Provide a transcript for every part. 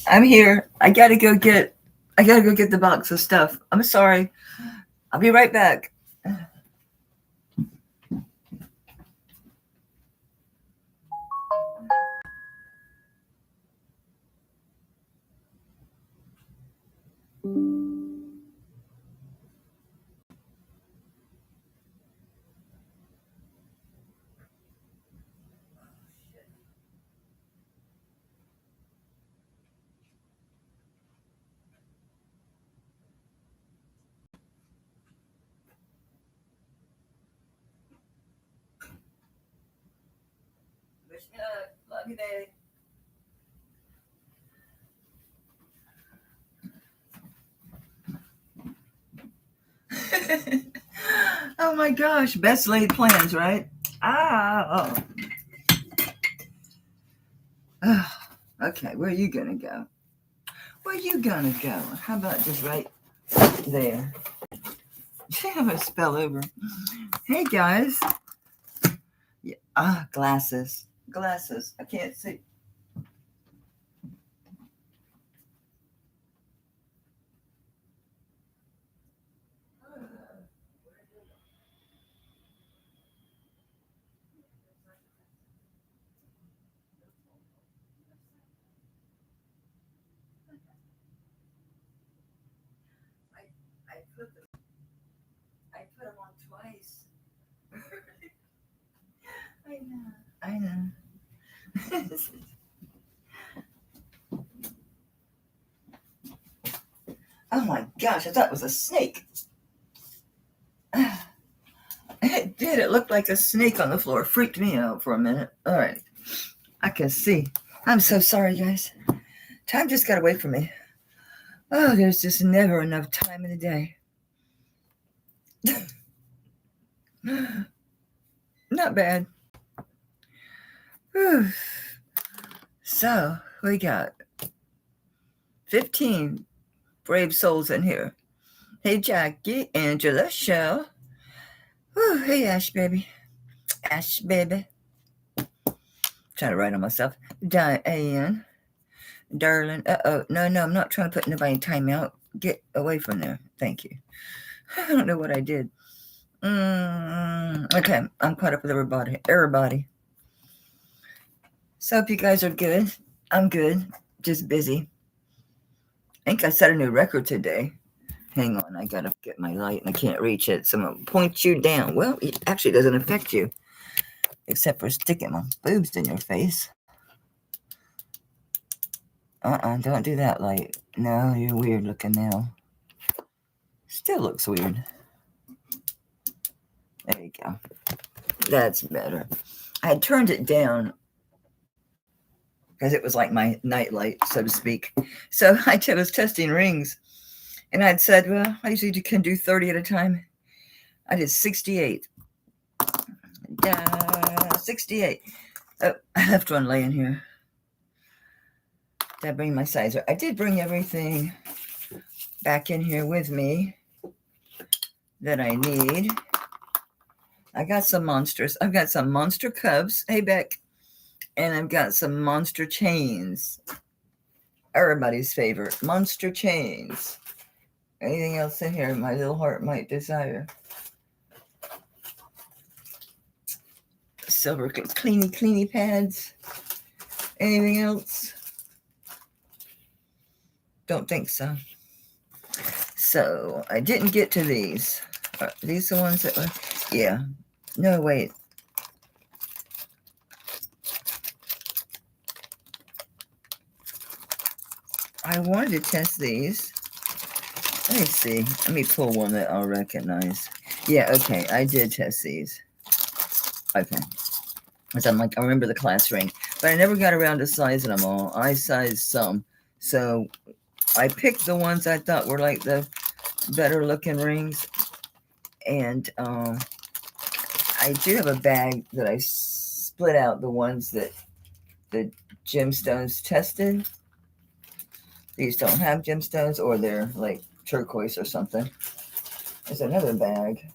I'm here. I gotta go get the box of stuff. I'm sorry. I'll be right back. Wish me luck. Love you, baby. Oh my gosh, best laid plans, right? Ah, oh. Okay, where are you gonna go? Where are you gonna go? How about just right there? I'm gonna spell over. Hey guys. Yeah, glasses. Glasses. I can't see. I put them on twice. I know. Oh my gosh, I thought it was a snake. It did. It looked like a snake on the floor. Freaked me out for a minute. All right. I can see. I'm so sorry, guys. Time just got away from me. Oh, there's just never enough time in the day. Not bad. Whew. So, we got 15 brave souls in here. Hey, Jackie, Angela, Shell. Whew. Hey, Ash, baby. Ash, baby. Trying to write on myself. Diane. Darling. Uh-oh. No, I'm not trying to put nobody in timeout. Get away from there. Thank you. I don't know what I did. Okay, I'm caught up with everybody. So hope you guys are good. I'm good. Just busy. I think I set a new record today. Hang on, I gotta get my light and I can't reach it. So I'm gonna point you down. Well, it actually doesn't affect you. Except for sticking my boobs in your face. Don't do that light. No, you're weird looking now. Still looks weird. There you go. That's better. I had turned it down because it was like my night light, so to speak. So I was testing rings, and I'd said, well, I usually can do 30 at a time. I did 68. 68. Oh, I left one laying here. Did I bring my sizer? I did bring everything back in here with me that I need. I got some monsters. I've got some monster cubs. Hey, Beck. And I've got some monster chains. Everybody's favorite. Monster chains. Anything else in here my little heart might desire? Silver cleany pads. Anything else? Don't think so. So I didn't get to these. Are these the ones that were? Yeah. No, wait. I wanted to test these. Let me see. Let me pull one that I'll recognize. Yeah, okay. I did test these. Okay. Because I'm like, I remember the class ring. But I never got around to sizing them all. I sized some. So I picked the ones I thought were like the better looking rings. And I do have a bag that I split out the ones that the gemstones tested. These don't have gemstones, or they're like turquoise or something. There's another bag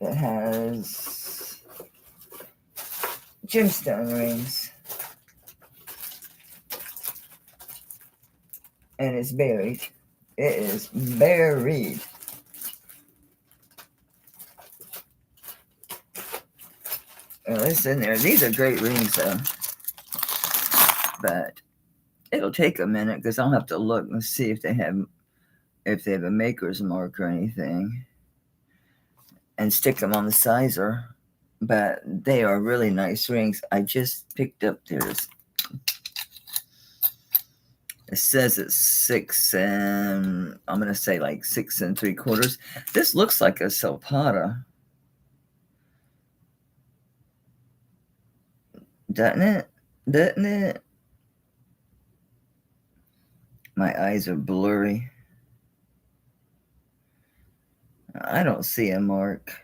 that has gemstone rings. And it's buried. It is buried. Well, it's in there. These are great rings, though. But it'll take a minute because I'll have to look and see if they have a maker's mark or anything, and stick them on the sizer. But they are really nice rings. I just picked up theirs. It says it's 6 and I'm gonna say like 6 3/4. This looks like a Silpata, doesn't it? Doesn't it? My eyes are blurry. I don't see a mark.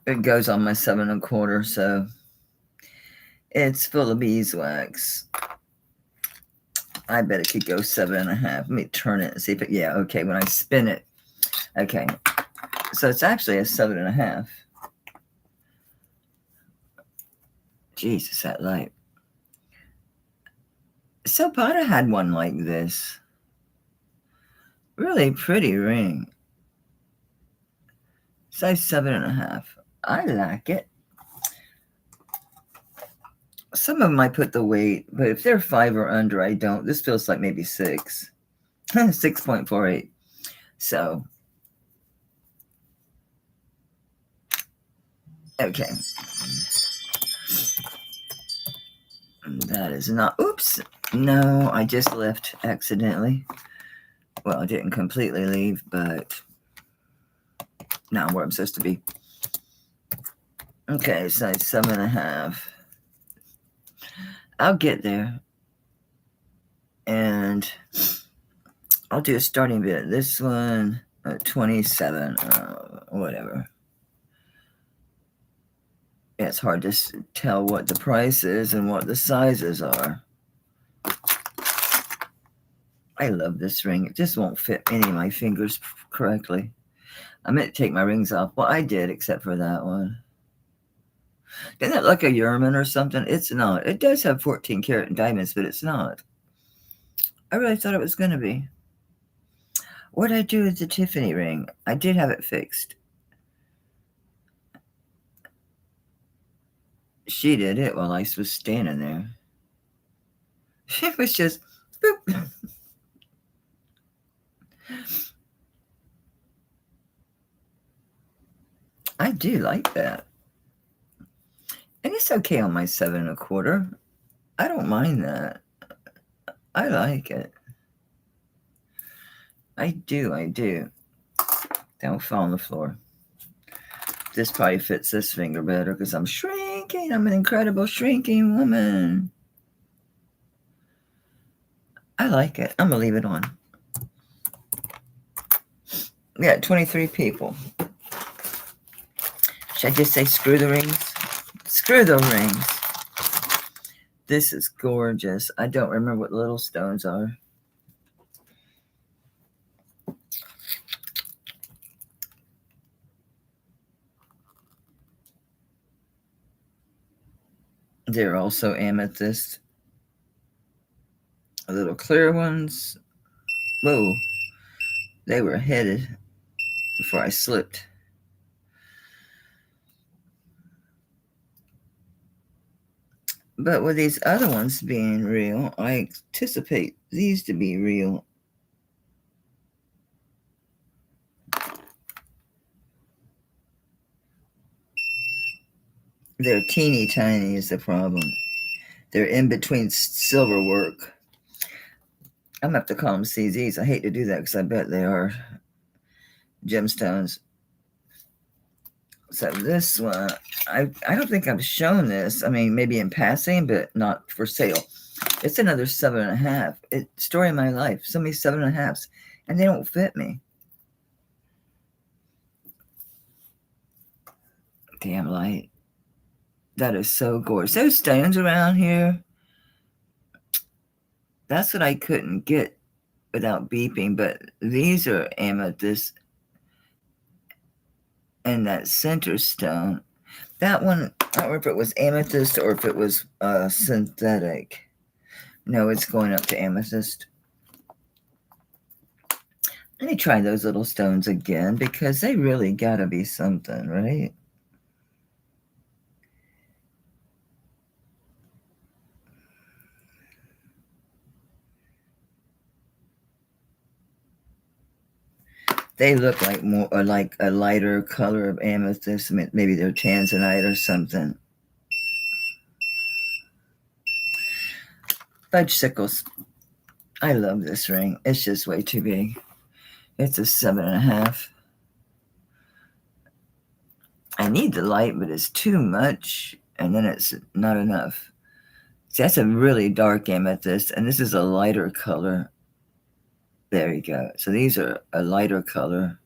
It goes on my 7 1/4, so it's full of beeswax. I bet it could go 7 1/2. Let me turn it and see if it, yeah, okay, when I spin it. Okay, so it's actually a 7 1/2. Jesus, that light. Silpata had one like this. Really pretty ring. Size 7 1/2. I like it. Some of them I put the weight, but if they're 5 or under, I don't. This feels like maybe 6. 6.48. So, okay. That is not, oops. No, I just left accidentally. Well, I didn't completely leave, but now I'm where I'm supposed to be. Okay, size 7 1/2. I'll get there. And I'll do a starting bid. This one, 27, whatever. Yeah, it's hard to tell what the price is and what the sizes are. I love this ring. It just won't fit any of my fingers correctly. I meant to take my rings off. Well, I did, except for that one. Isn't that like a Yerman or something? It's not. It does have 14 karat diamonds, but it's not. I really thought it was going to be. What did I do with the Tiffany ring? I did have it fixed. She did it while I was standing there. It was just, boop. I do like that. And it's okay on my 7 1/4. I don't mind that. I like it. I do. Don't fall on the floor. This probably fits this finger better because I'm shrinking. I'm an incredible shrinking woman. I like it. I'm going to leave it on. We got 23 people. Should I just say screw the rings? Screw the rings. This is gorgeous. I don't remember what the little stones are. They're also amethyst. Little clear ones. Whoa. They were headed before I slipped. But with these other ones being real, I anticipate these to be real. They're teeny tiny is the problem. They're in between silver work. I'm going to have to call them CZs. I hate to do that because I bet they are gemstones. So this one, I don't think I've shown this. I mean, maybe in passing, but not for sale. It's another 7 1/2. It's story of my life. So many 7 1/2s, and they don't fit me. Damn light. That is so gorgeous. Those stones around here, that's what I couldn't get without beeping. But these are amethyst. And that center stone, that one, I don't remember if it was amethyst or if it was synthetic. No, it's going up to amethyst. Let me try those little stones again because they really gotta be something, right? They look like more or like a lighter color of amethyst. Maybe they're tanzanite or something. Fudgesicles. I love this ring. It's just way too big. It's a 7.5. I need the light, but it's too much, and then it's not enough. See, that's a really dark amethyst, and this is a lighter color. There you go. So these are a lighter color.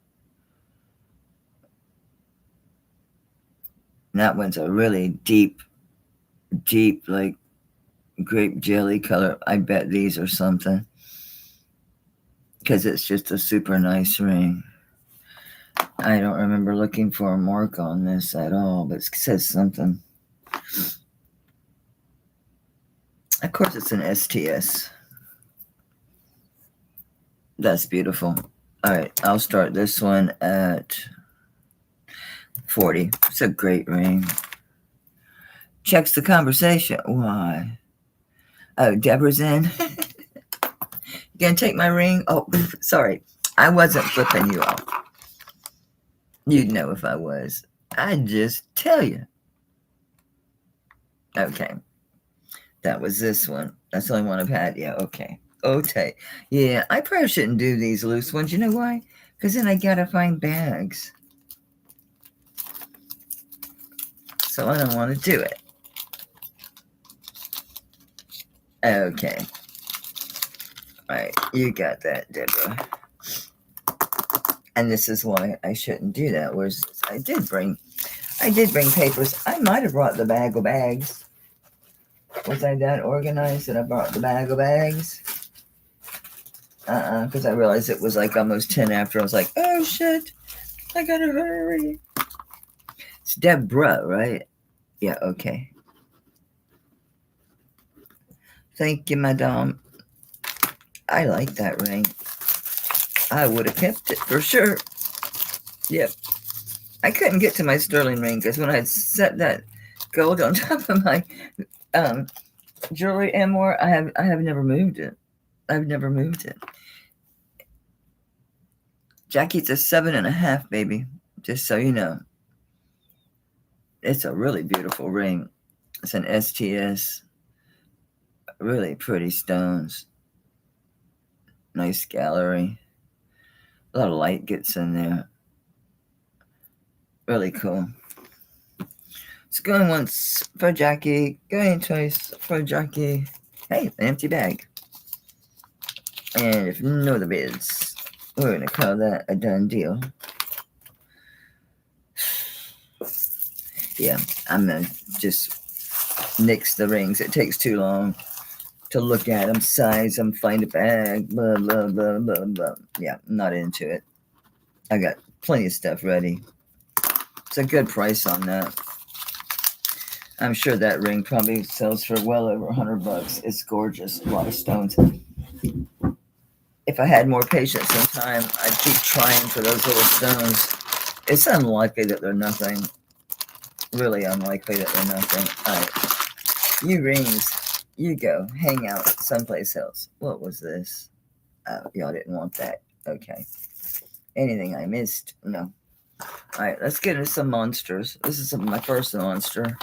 And that one's a really deep, like grape jelly color. I bet these are something because it's just a super nice ring. I don't remember looking for a mark on this at all, but it says something. Of course, it's an STS. That's beautiful. All right, I'll start this one at 40. It's a great ring. Checks the conversation. Why? Oh, Deborah's in. You gonna take my ring? Oh, sorry. I wasn't flipping you off. You'd know if I was. I'd just tell you. Okay. That was this one. That's the only one I've had. Yeah, okay. Okay. Yeah, I probably shouldn't do these loose ones. You know why? Because then I gotta find bags. So I don't want to do it. Okay. All right, you got that, Deborah. And this is why I shouldn't do that. Whereas I did bring papers. I might have brought the bag of bags. Was I that organized that I brought the bag of bags? Because I realized it was like almost 10 after. I was like, oh shit, I gotta hurry. It's Deborah, right? Yeah, okay. Thank you, madame. I like that ring. I would have kept it for sure. Yep. I couldn't get to my sterling ring because when I had set that gold on top of my jewelry and more, I have never moved it. I've never moved it. Jackie's a 7.5, baby. Just so you know. It's a really beautiful ring. It's an STS. Really pretty stones. Nice gallery. A lot of light gets in there. Really cool. It's going once for Jackie. Going twice for Jackie. Hey, an empty bag. And if you know the bids, we're going to call that a done deal. Yeah, I'm going to just nix the rings. It takes too long to look at them, size them, find a bag, blah, blah, blah, blah, blah. Yeah, I'm not into it. I got plenty of stuff ready. It's a good price on that. I'm sure that ring probably sells for well over $100. It's gorgeous. A lot of stones. If I had more patience and time, I'd keep trying for those little stones. It's unlikely that they're nothing. Really unlikely that they're nothing. All right. You rings, you go. Hang out someplace else. What was this? Oh, y'all didn't want that. Okay. Anything I missed? No. All right, let's get into some monsters. This is my first monster.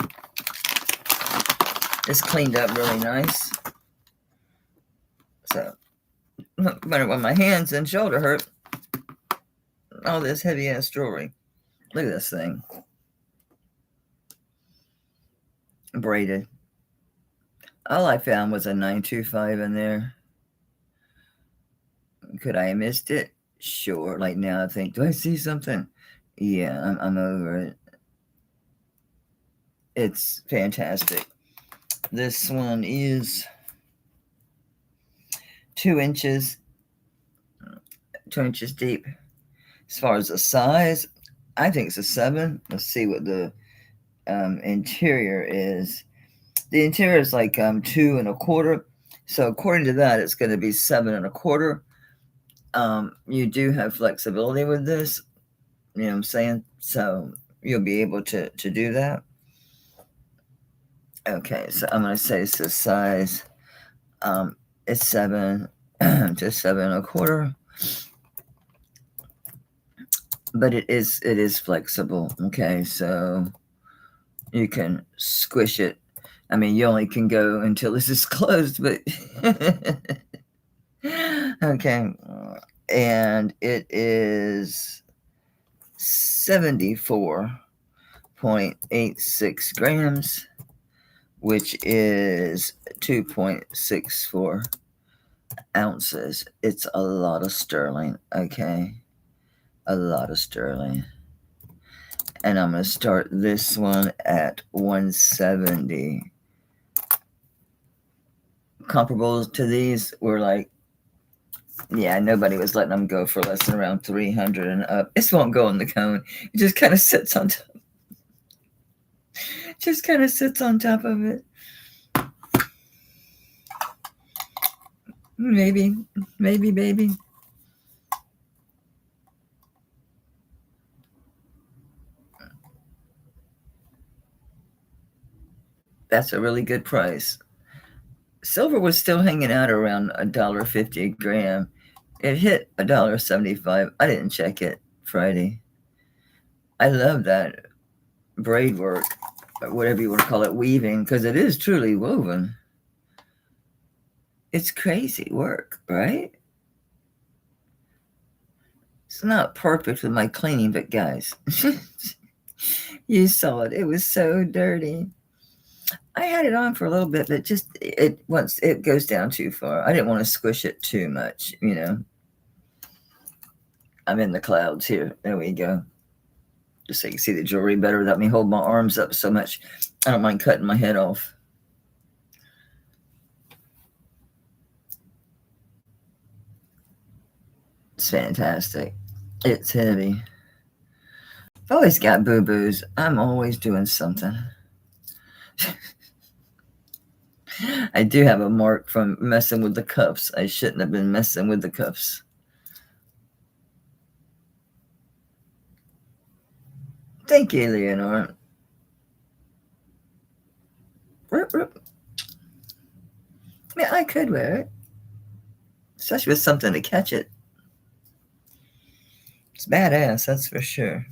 It's cleaned up really nice. So, but when my hands and shoulder hurt, all this heavy ass jewelry. Look at this thing. Braided. All I found was a 925 in there. Could I have missed it? Sure. Like now I think, do I see something? Yeah, I'm over it. It's fantastic. This one is 2 inches deep. As far as the size, I think it's a 7. Let's see what the interior is. The interior is like 2 1/4. So according to that, it's going to be 7 1/4. You do have flexibility with this, you know what I'm saying? So you'll be able to do that. Okay, so I'm going to say it's the size. It's 7 to 7 1/4, but it is flexible. Okay, so you can squish it. I mean, you only can go until this is closed, but okay. And it is 74.86 grams, which is 2.64 ounces. It's a lot of sterling, okay? A lot of sterling. And I'm going to start this one at 170. Comparable to these were like, yeah, nobody was letting them go for less than around 300 and up. This won't go in the cone. It just kind of sits on top. Just kind of sits on top of it. Maybe, baby. That's a really good price. Silver was still hanging out around $1.50 a gram. It hit $1.75. I didn't check it Friday. I love that braid work, or whatever you want to call it, weaving, because it is truly woven. It's crazy work, right? It's not perfect with my cleaning, but guys, you saw it. It was so dirty. I had it on for a little bit, but just once it goes down too far. I didn't want to squish it too much, you know. I'm in the clouds here. There we go. Just so you can see the jewelry better without me holding my arms up so much. I don't mind cutting my head off. It's fantastic. It's heavy. I've always got boo-boos. I'm always doing something. I do have a mark from messing with the cuffs. I shouldn't have been messing with the cuffs. Thank you, Leonora. Yeah, I could wear it. Especially with something to catch it. It's badass, that's for sure.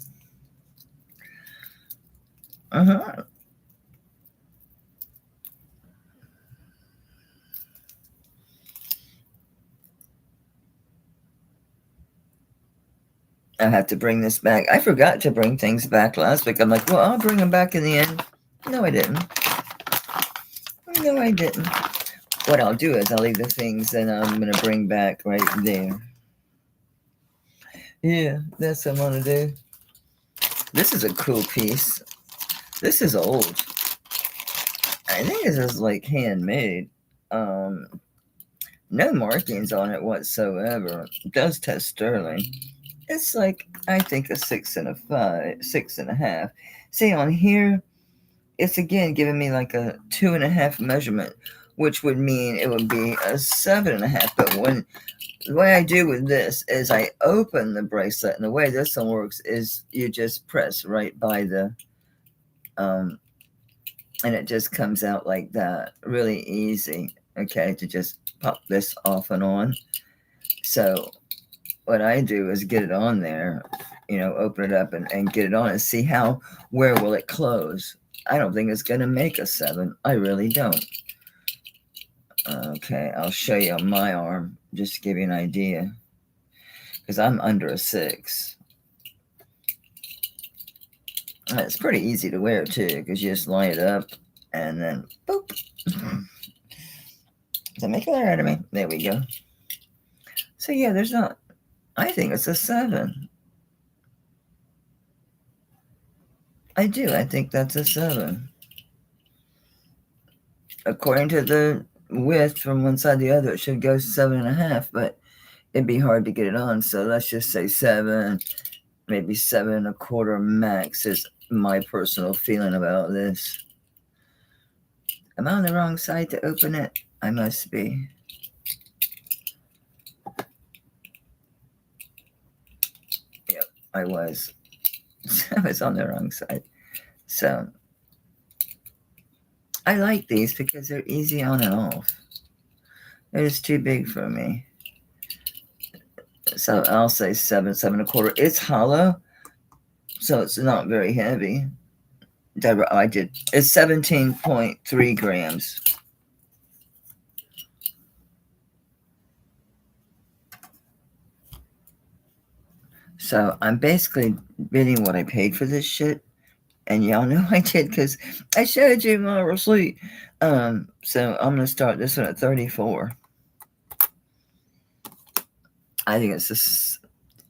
Uh-huh. I have to bring this back. I forgot to bring things back last week. I'm like, well, I'll bring them back in the end. No, I didn't. No, I didn't. What I'll do is I'll leave the things that I'm going to bring back right there. Yeah, that's what I'm going to do. This is a cool piece. This is old. I think this is like handmade. No markings on it whatsoever. It does test sterling. It's like, I think, a 6 and a 5, 6.5. See, on here, it's again giving me like a 2.5 measurement, which would mean it would be a 7.5. But when the way I do with this is I open the bracelet, and the way this one works is you just press right by the, and it just comes out like that. Really easy, okay, to just pop this off and on. So what I do is get it on there, you know, open it up and get it on and see where will it close. I don't think it's going to make a 7. I really don't. Okay, I'll show you on my arm, just to give you an idea, because I'm under a 6. And it's pretty easy to wear too, because you just line it up and then boop. Does that make it out of me? There we go. So yeah, there's not. I think it's a 7. I do. I think that's a 7. According to the width from one side to the other, it should go 7.5, but it'd be hard to get it on. So let's just say 7, maybe 7.25 max is my personal feeling about this. Am I on the wrong side to open it? I must be. Yep, I was. I was on the wrong side. So I like these because they're easy on and off. They're just too big for me. So I'll say 7, 7.25. It's hollow, so it's not very heavy. I did. It's 17.3 grams. So I'm basically bidding what I paid for this shit. And y'all know I did because I showed you my receipt. So I'm going to start this one at 34. I think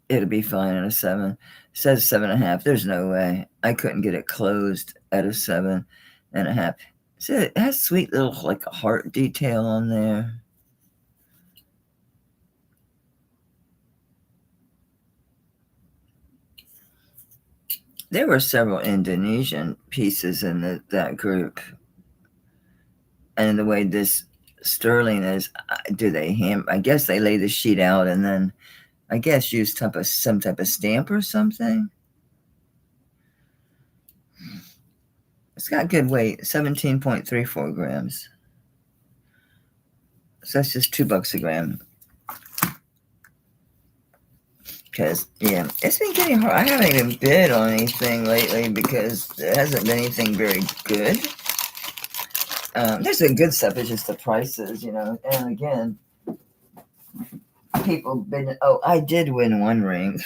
it'll be fine at a 7. It says 7.5. There's no way. I couldn't get it closed at a 7.5. So it has sweet little like a heart detail on there. There were several Indonesian pieces in that group. And the way this sterling is, I guess they lay the sheet out and then I guess use some type of stamp or something. It's got good weight, 17.34 grams. So that's just $2 a gram. Because, yeah, it's been getting hard. I haven't even bid on anything lately because there hasn't been anything very good. There's some good stuff. It's just the prices, And again, people bid. Oh, I did win one ring.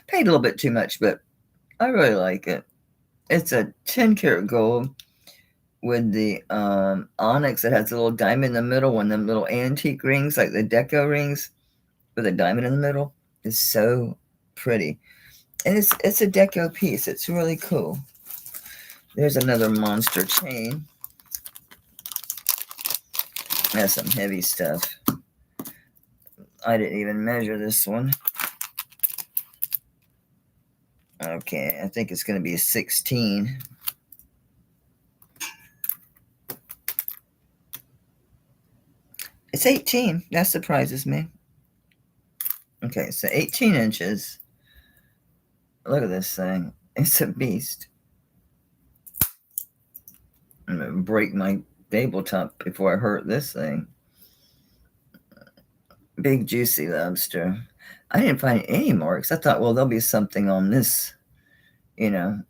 Paid a little bit too much, but I really like it. It's a 10-karat gold with the onyx that has a little diamond in the middle, one of them little antique rings, like the deco rings with a diamond in the middle. It's so pretty. And it's a deco piece. It's really cool. There's another monster chain. That's some heavy stuff. I didn't even measure this one. Okay, I think it's going to be a 16. It's 18. That surprises me. Okay, so 18 inches. Look at this thing. It's a beast. I'm going to break my tabletop before I hurt this thing. Big juicy lobster. I didn't find any marks. I thought, well, there'll be something on this, No,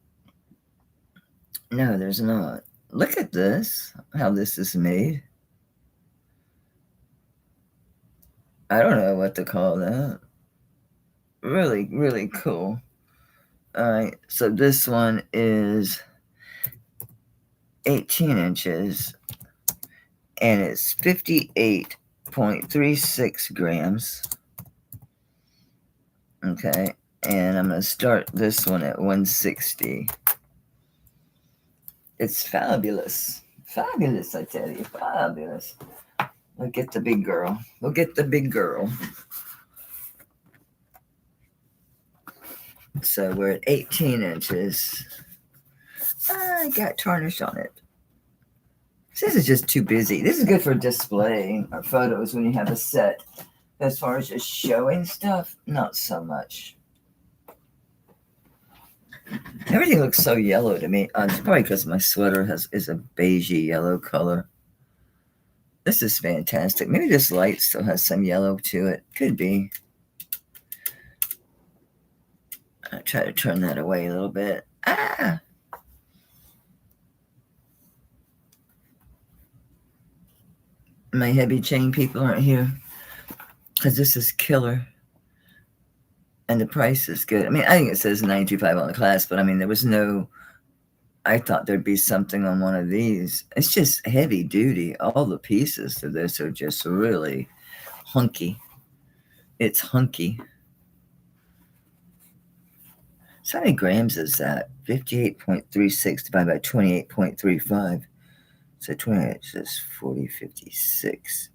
there's not. Look at this, how this is made. I don't know what to call that. Really, really cool. All right, so this one is 18 inches, and it's 58.36 grams. Okay, and I'm going to start this one at 160. It's fabulous. Fabulous, I tell you. Fabulous. We'll get the big girl. We'll get the big girl. So we're at 18 inches. I got tarnish on it. This is just too busy. This is good for display or photos when you have a set. As far as just showing stuff, not so much. Everything looks so yellow to me. It's probably because my sweater is a beigey yellow color. This is fantastic. Maybe this light still has some yellow to it. Could be. I'll try to turn that away a little bit. Ah! My heavy chain people aren't here because this is killer. And the price is good. I mean, I think it says $925 on the class, but I mean, there was no, I thought there'd be something on one of these. It's just heavy duty. All the pieces to this are just really hunky. It's hunky. So how many grams is that? 58.36 divided by 28.35. So 28 says 40.56.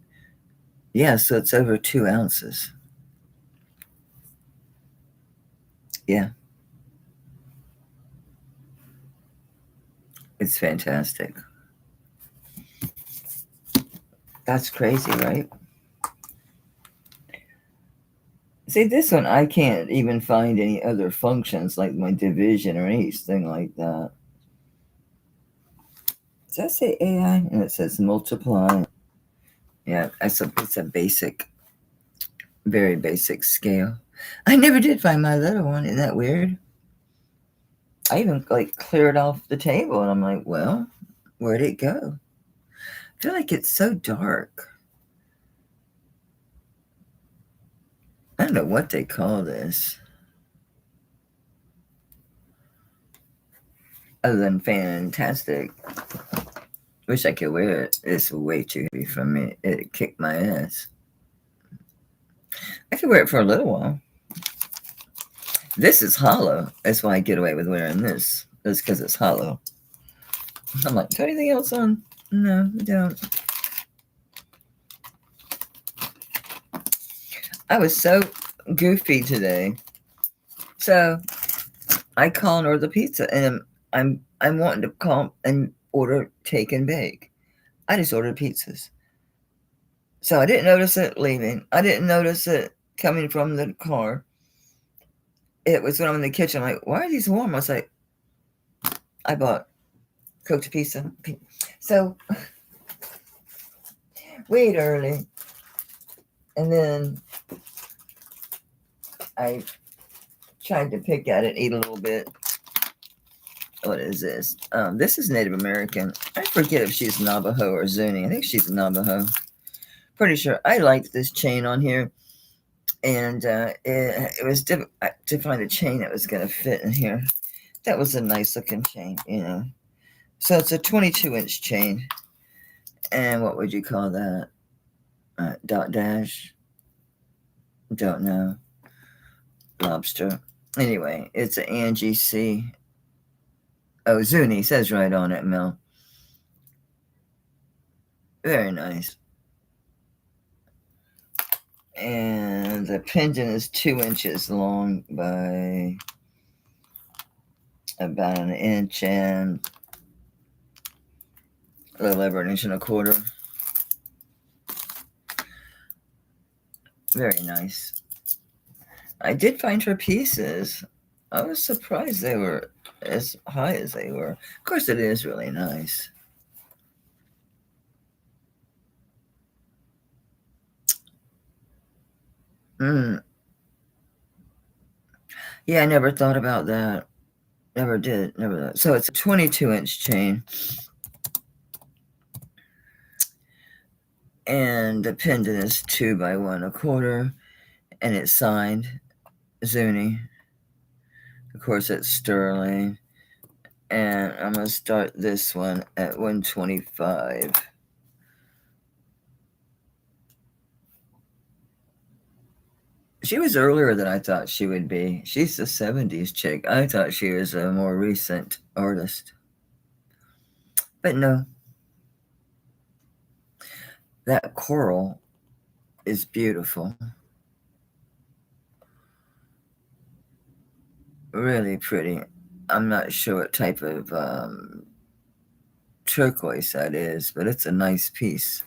Yeah, so it's over 2 ounces. Yeah. It's fantastic. That's crazy, right? See, this one, I can't even find any other functions like my division or anything like that. Does that say AI? And it says multiply. Yeah, it's a basic, very basic scale. I never did find my little one. Isn't that weird? I even like cleared off the table and I'm like, well, where'd it go? I feel like it's so dark. I don't know what they call this. Other than fantastic. Wish I could wear it. It's way too heavy for me. It kicked my ass. I could wear it for a little while. This is hollow. That's why I get away with wearing this. It's because it's hollow. I'm like, got anything else on? No, I don't. I was so goofy today. So I call and order the pizza, and I'm wanting to call and order take and bake. I just ordered pizzas. So I didn't notice it leaving. I didn't notice it coming from the car. It was when I'm in the kitchen. I'm like, why are these warm? I was like, I bought cooked pizza. So we ate early. And then I tried to pick at it, eat a little bit. What is this? This is Native American. I forget if she's Navajo or Zuni. I think she's Navajo. Pretty sure. I liked this chain on here. And it was difficult to find a chain that was going to fit in here. That was a nice looking chain, you know. So it's a 22-inch chain. And what would you call that? Dot dash? Don't know. Lobster. Anyway, it's an ANTI. Oh, Zuni says right on it, Mel. Very nice. And the pendant is 2 inches long by about an inch and a little over an inch and a quarter. Very nice. I did find her pieces. I was surprised they were as high as they were. Of course, it is really nice. Yeah, I never thought about that. Never did. Never. So it's a 22-inch chain. And the pendant is 2 by 1 1/4. And it's signed Zuni. Of course, it's sterling. And I'm going to start this one at 125. She was earlier than I thought she would be. She's a 70s chick. I thought she was a more recent artist. But no. That coral is beautiful. Really pretty. I'm not sure what type of turquoise that is, but it's a nice piece.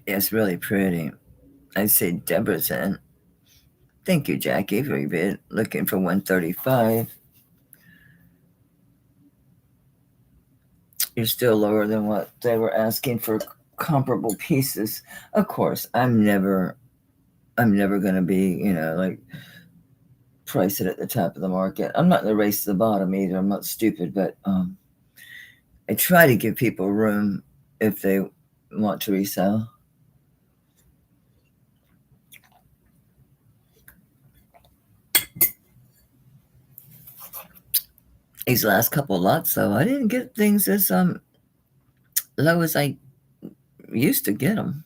It's really pretty. I'd say Deborah's in. Thank you, Jackie, for your bid. Looking for 135. You're still lower than what they were asking for comparable pieces. Of course, I'm never going to be, you know, like price it at the top of the market. I'm not in the race to the bottom either. I'm not stupid, but I try to give people room if they want to resell. These last couple of lots, though, I didn't get things as low as I used to get them.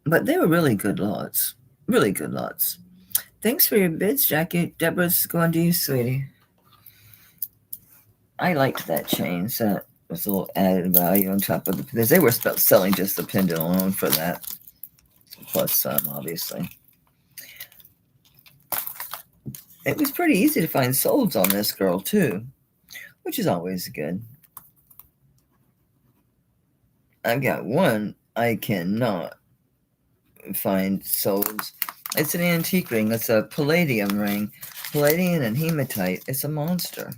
But they were really good lots. Really good lots. Thanks for your bids, Jackie. Deborah's going to you, sweetie. I liked that chain, so that was a little added value on top of the, because they were selling just the pendant alone for that. Plus some, obviously. It was pretty easy to find solds on this girl too, which is always good. I've got one I cannot find solds. It's an antique ring. It's a palladium ring. Palladium and hematite. It's a monster.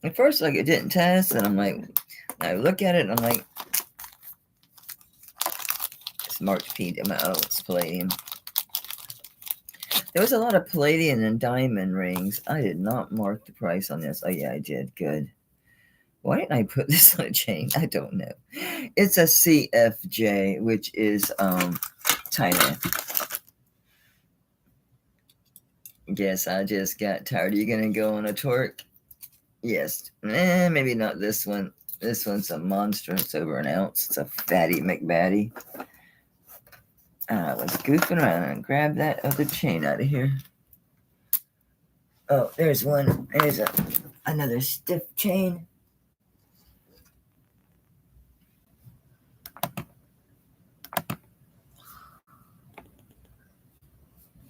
At first, like, it didn't test, and I'm like, I look at it, and I'm like, it's marked PMO. It's palladium. There was a lot of palladium and diamond rings. I did not mark the price on this. Oh, yeah, I did. Good. Why didn't I put this on a chain? I don't know. It's a CFJ, which is tiny. Guess I just got tired. Are you going to go on a torque? Yes. Maybe not this one. This one's a monster. It's over an ounce. It's a fatty McBatty. I was goofing around and grab that other chain out of here. Oh, there's one. There's another stiff chain.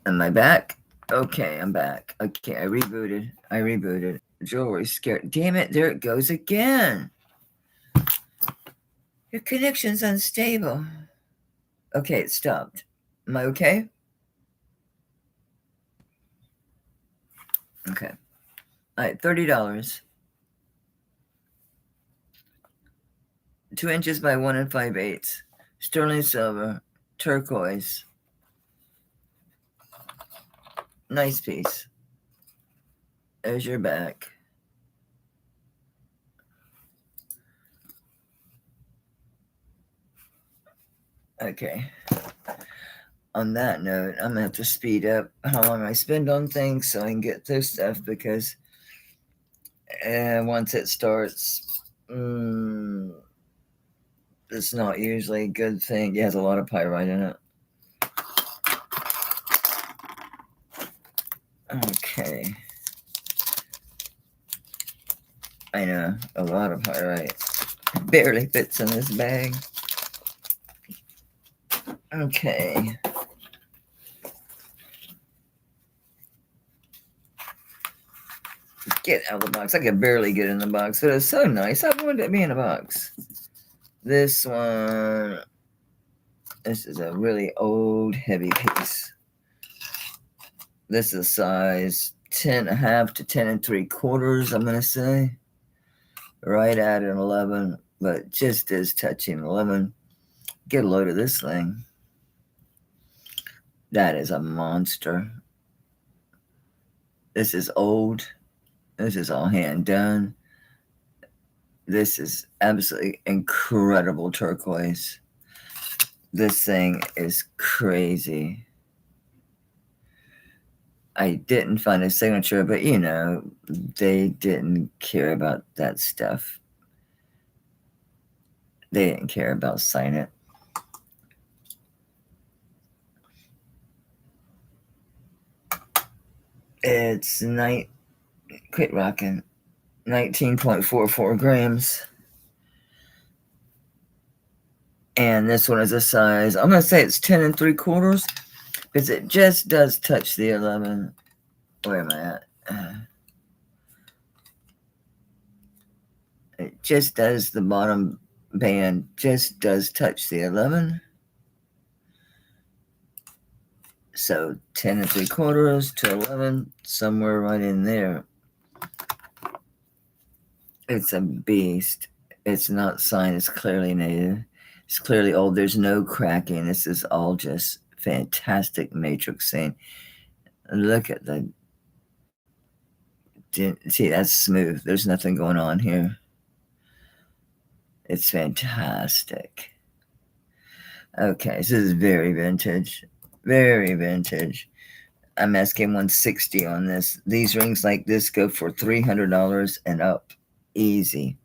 Am I back? Okay, I'm back. Okay, I rebooted. Jewelry's scared. Damn it, there it goes again. Your connection's unstable. Okay, it stopped. Am I okay? Okay. All right, $30. 2 inches by 1 5/8. Sterling silver. Turquoise. Nice piece. There's your back. Okay. On that note, I'm gonna have to speed up how long I spend on things so I can get through stuff, because once it starts, it's not usually a good thing. It has a lot of pyrite in it. Okay. I know, a lot of pyrite. Barely fits in this bag. Okay. Get out of the box. I could barely get in the box, but it's so nice. I wanted to be in a box. This one, this is a really old, heavy piece. This is size 10.5 to 10 3/4, I'm going to say. Right at an 11, but just as touching 11. Get a load of this thing. That is a monster. This is old. This is all hand done. This is absolutely incredible turquoise. This thing is crazy. I didn't find a signature, but you know, they didn't care about that stuff. They didn't care about signing it. It's quit rocking. 19.44 grams. And this one is a size, I'm going to say it's 10 3/4, because it just does touch the 11. Where am I at? It just does, the bottom band just does touch the 11. So 10 3/4 to 11, somewhere right in there. It's a beast. It's not signed. It's clearly native. It's clearly old. There's no cracking. This is all just fantastic matrixing. Look at the... See, that's smooth. There's nothing going on here. It's fantastic. Okay, this is very vintage. Very vintage. I'm asking $160 on this. These rings like this go for $300 and up. Easy.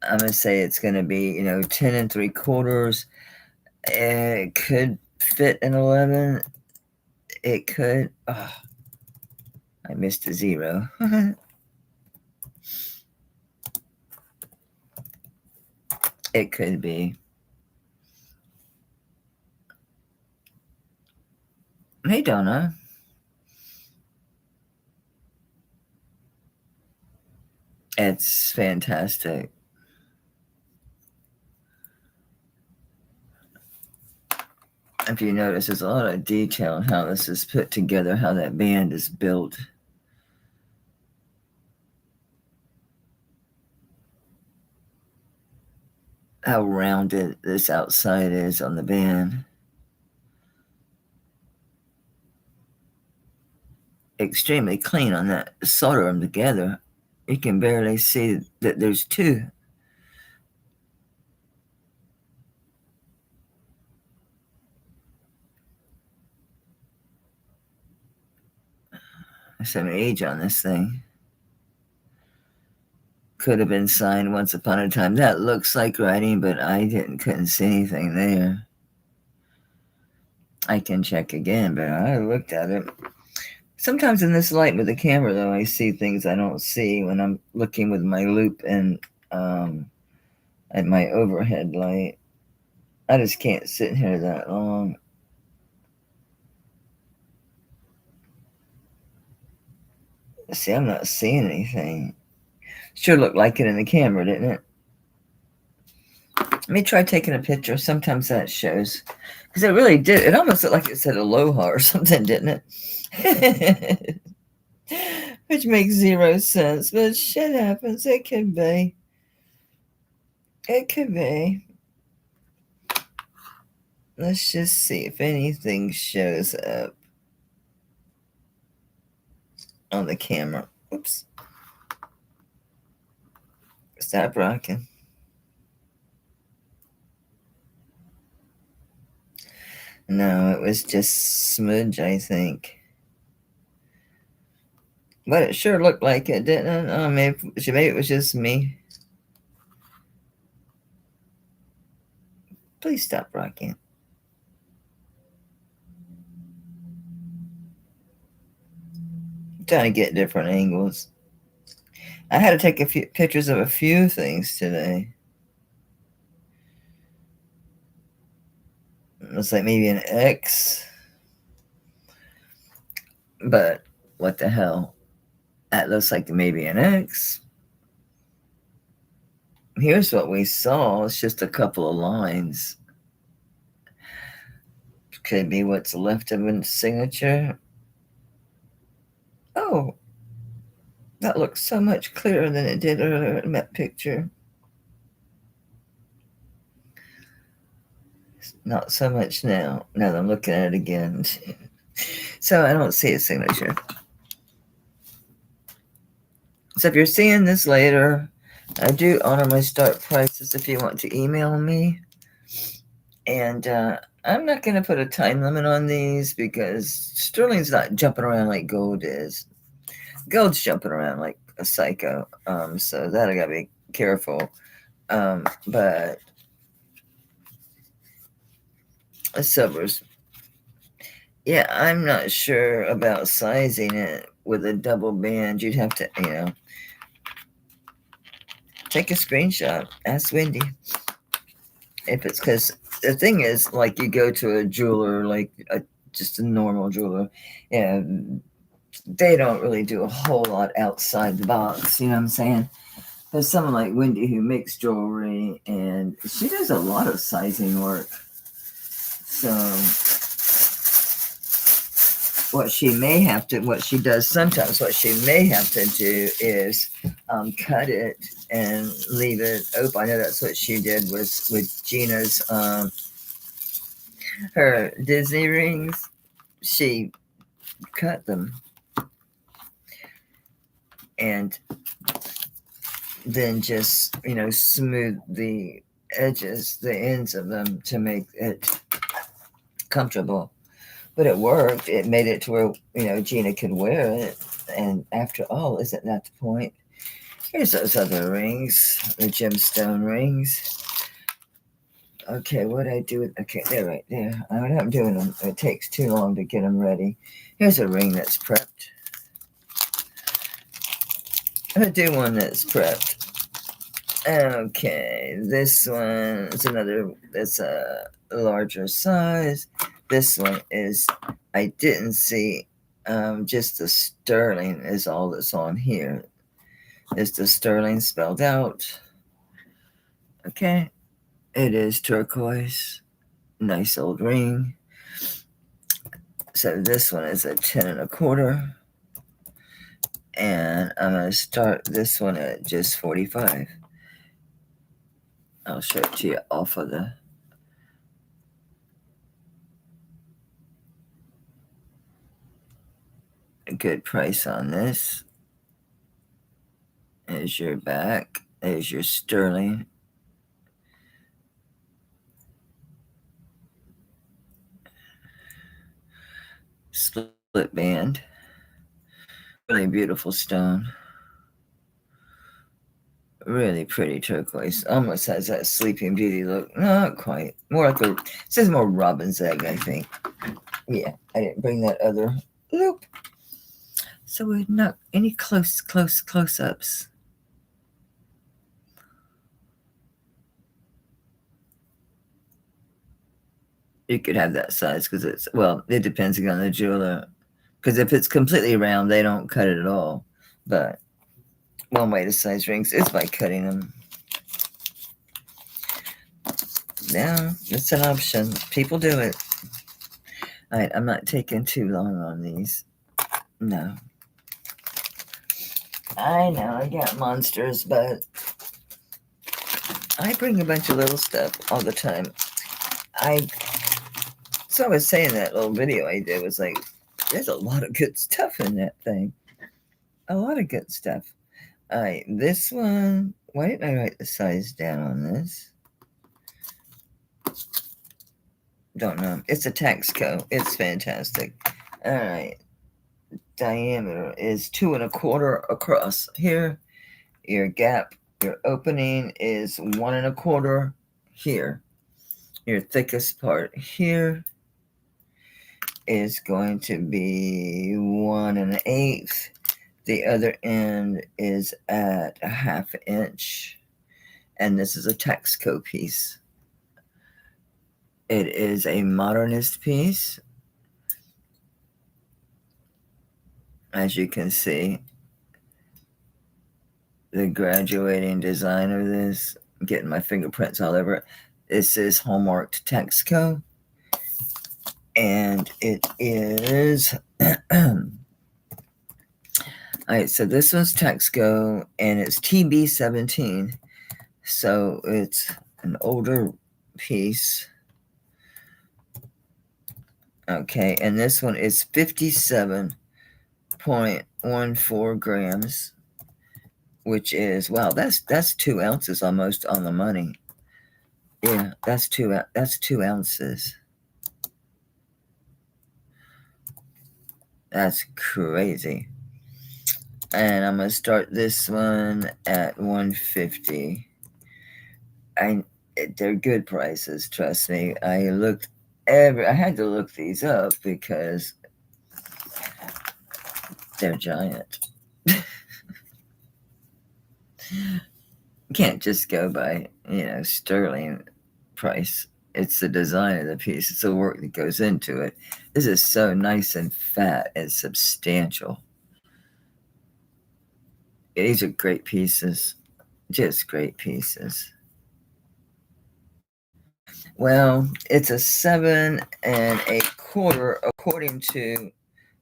I'm going to say it's going to be, 10 3/4. It could fit an 11. It could. Oh, I missed a 0. It could be. Hey, Donna. It's fantastic. If you notice, there's a lot of detail in how this is put together, how that band is built. How rounded this outside is on the band. Extremely clean on that. Solder them together. You can barely see that there's two. There's some age on this thing. Could have been signed once upon a time. That looks like writing, but I couldn't see anything there. I can check again, but I looked at it. Sometimes in this light with the camera, though, I see things I don't see when I'm looking with my loupe and at my overhead light. I just can't sit here that long. See, I'm not seeing anything. Sure looked like it in the camera, didn't it? Let me try taking a picture. Sometimes that shows. Because it really did. It almost looked like it said aloha or something, didn't it? Which makes zero sense. But shit happens. It could be. It could be. Let's just see if anything shows up on the camera. Oops. Stop rocking. No, it was just smudge, I think. But it sure looked like it, didn't it? Oh, maybe it was just me. Please stop rocking. I'm trying to get different angles. I had to take a few pictures of a few things today. Looks like maybe an X. But what the hell? That looks like maybe an X. Here's what we saw. It's just a couple of lines. Could be what's left of a signature. Oh, that looks so much clearer than it did earlier in that picture. Not so much now that I'm looking at it again. So I don't see a signature. So if you're seeing this later, I do honor my start prices if you want to email me. And I'm not going to put a time limit on these because sterling's not jumping around like gold is. Gold's jumping around like a psycho. So that I got to be careful. But silver's, yeah, I'm not sure about sizing it with a double band. You'd have to, take a screenshot. Ask Wendy. If it's because the thing is, like, you go to a jeweler, like just a normal jeweler, and they don't really do a whole lot outside the box. You know what I'm saying? There's someone like Wendy who makes jewelry, and she does a lot of sizing work. So what she does sometimes, what she may have to do is cut it and leave it open. I know that's what she did with Gina's, her Disney rings. She cut them and then just, smooth the edges, the ends of them to make it comfortable. But it worked. It made it to where, Gina could wear it. And after all, isn't that the point? Here's those other rings, the gemstone rings. Okay, what I do with, okay, they're right there. I'm doing them. It takes too long to get them ready. Here's a ring that's prepped. I'm going to do one that's prepped. Okay, this one is that's a larger size. This one is, I didn't see, just the sterling is all that's on here. Is the sterling spelled out? Okay. It is turquoise. Nice old ring. So this one is a 10 1/4. And I'm going to start this one at just 45. I'll show it to you off of the a good price on this. There's your back. There's your sterling. Split band. Really beautiful stone. Really pretty turquoise. Almost has that Sleeping Beauty look. Not quite. More like a, it says more robin's egg, I think. Yeah, I didn't bring that other loop. So we're not any close-ups. You could have that size because it's, well, it depends on the jeweler. Because if it's completely round, they don't cut it at all. But one way to size rings is by cutting them. Yeah, it's an option. People do it. All right, I'm not taking too long on these. No. I know, I got monsters, but I bring a bunch of little stuff all the time. So I was saying that little video I did was like, there's a lot of good stuff in that thing. A lot of good stuff. All right, this one, why didn't I write the size down on this? Don't know. It's a Texaco. It's fantastic. All right. Diameter is 2 1/4 across here. Your gap, your opening is 1 1/4 here. Your thickest part here is going to be 1 1/8. The other end is at a 1/2 inch. And this is a Texaco piece. It is a modernist piece. As you can see, the graduating design of this, I'm getting my fingerprints all over it. This is hallmarked Texaco. And it is, all right, so this one's Texaco, and it's TB17. So it's an older piece. Okay, and this one is 57.14 grams, which is, wow, that's 2 ounces almost on the money. Yeah, that's 2 ounces. That's crazy. And I'm gonna start this one at 150. They're good prices, trust me. I had to look these up because they're giant. Can't just go by, sterling price. It's the design of the piece. It's the work that goes into it. This is so nice and fat and substantial. These are great pieces. Just great pieces. Well, it's a 7 1/4 according to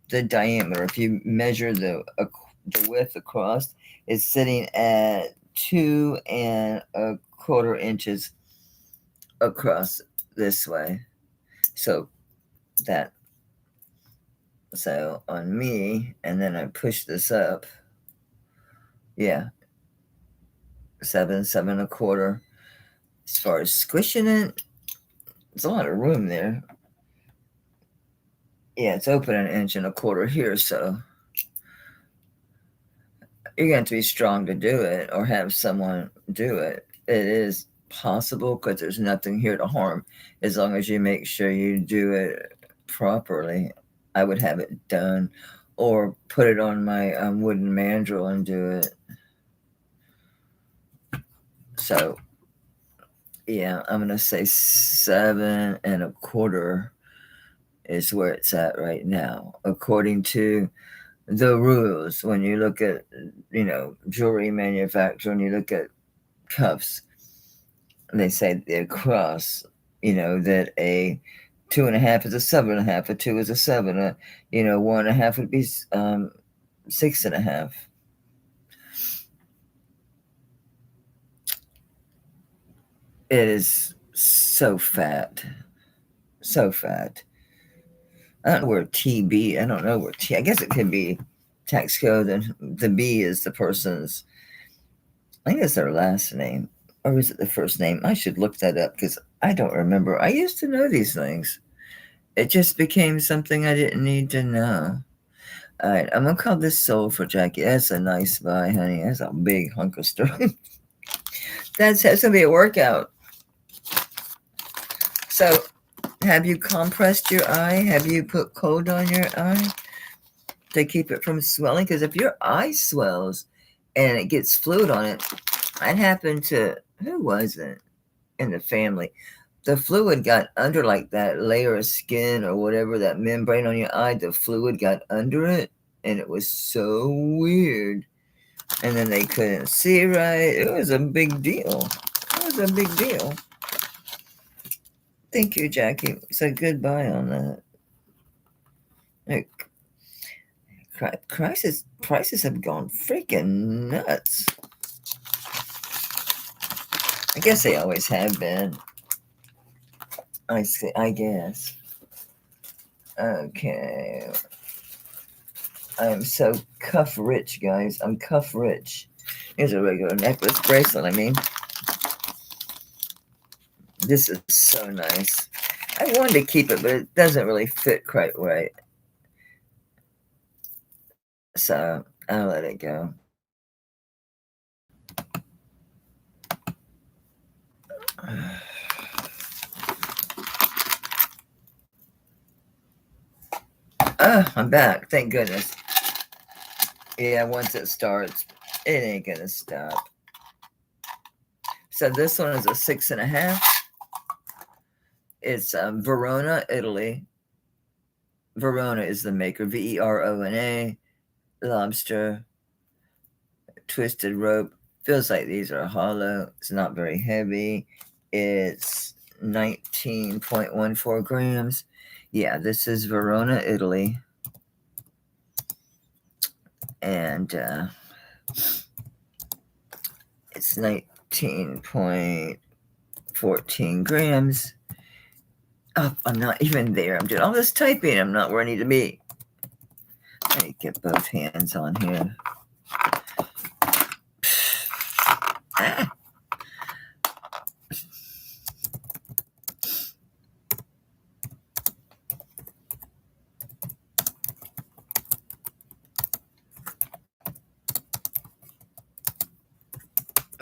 the diameter. If you measure the width across, it's sitting at 2 1/4 inches across this way. So on me, and then I push this up. Yeah, 7 1/4. As far as squishing it, there's a lot of room there. Yeah, it's open 1 1/4 inches here, so you're going to be strong to do it or have someone do it. It is possible because there's nothing here to harm as long as you make sure you do it properly. I would have it done or put it on my wooden mandrel and do it. So, yeah, I'm going to say 7 1/4 is where it's at right now, according to the rules. When you look at, jewelry manufacturer, and you look at cuffs, they say across, that a 2.5 is a 7.5, a 2 is a 7, 1.5 would be 6.5. It is so fat. So fat. I don't know where TB, I don't know where I guess it could be tax code, and the B is the person's, I think it's their last name. Or is it the first name? I should look that up because I don't remember. I used to know these things. It just became something I didn't need to know. All right, I'm going to call this sold for Jackie. That's a nice buy, honey. That's a big hunk of sterling. That's going to be a workout. So, have you compressed your eye? Have you put cold on your eye to keep it from swelling? Because if your eye swells and it gets fluid on it, that happened to, who was it in the family? The fluid got under, like that layer of skin or whatever, that membrane on your eye, the fluid got under it, and it was so weird. And then they couldn't see right. It was a big deal. It was a big deal. Thank you, Jackie. So goodbye on that. Prices have gone freaking nuts. I guess they always have been. I guess. Okay. I am so cuff rich, guys. I'm cuff rich. Here's a regular necklace bracelet, I mean. This is so nice. I wanted to keep it, but it doesn't really fit quite right. So I'll let it go. Oh, I'm back. Thank goodness. Yeah, once it starts, it ain't gonna stop. So this one is a 6.5. It's Verona, Italy. Verona is the maker. Verona. Lobster. Twisted rope. Feels like these are hollow. It's not very heavy. It's 19.14 grams. Yeah, this is Verona, Italy. And it's 19.14 grams. Oh, I'm not even there. I'm doing all this typing. I'm not where I need to be. Let me get both hands on here. Ah.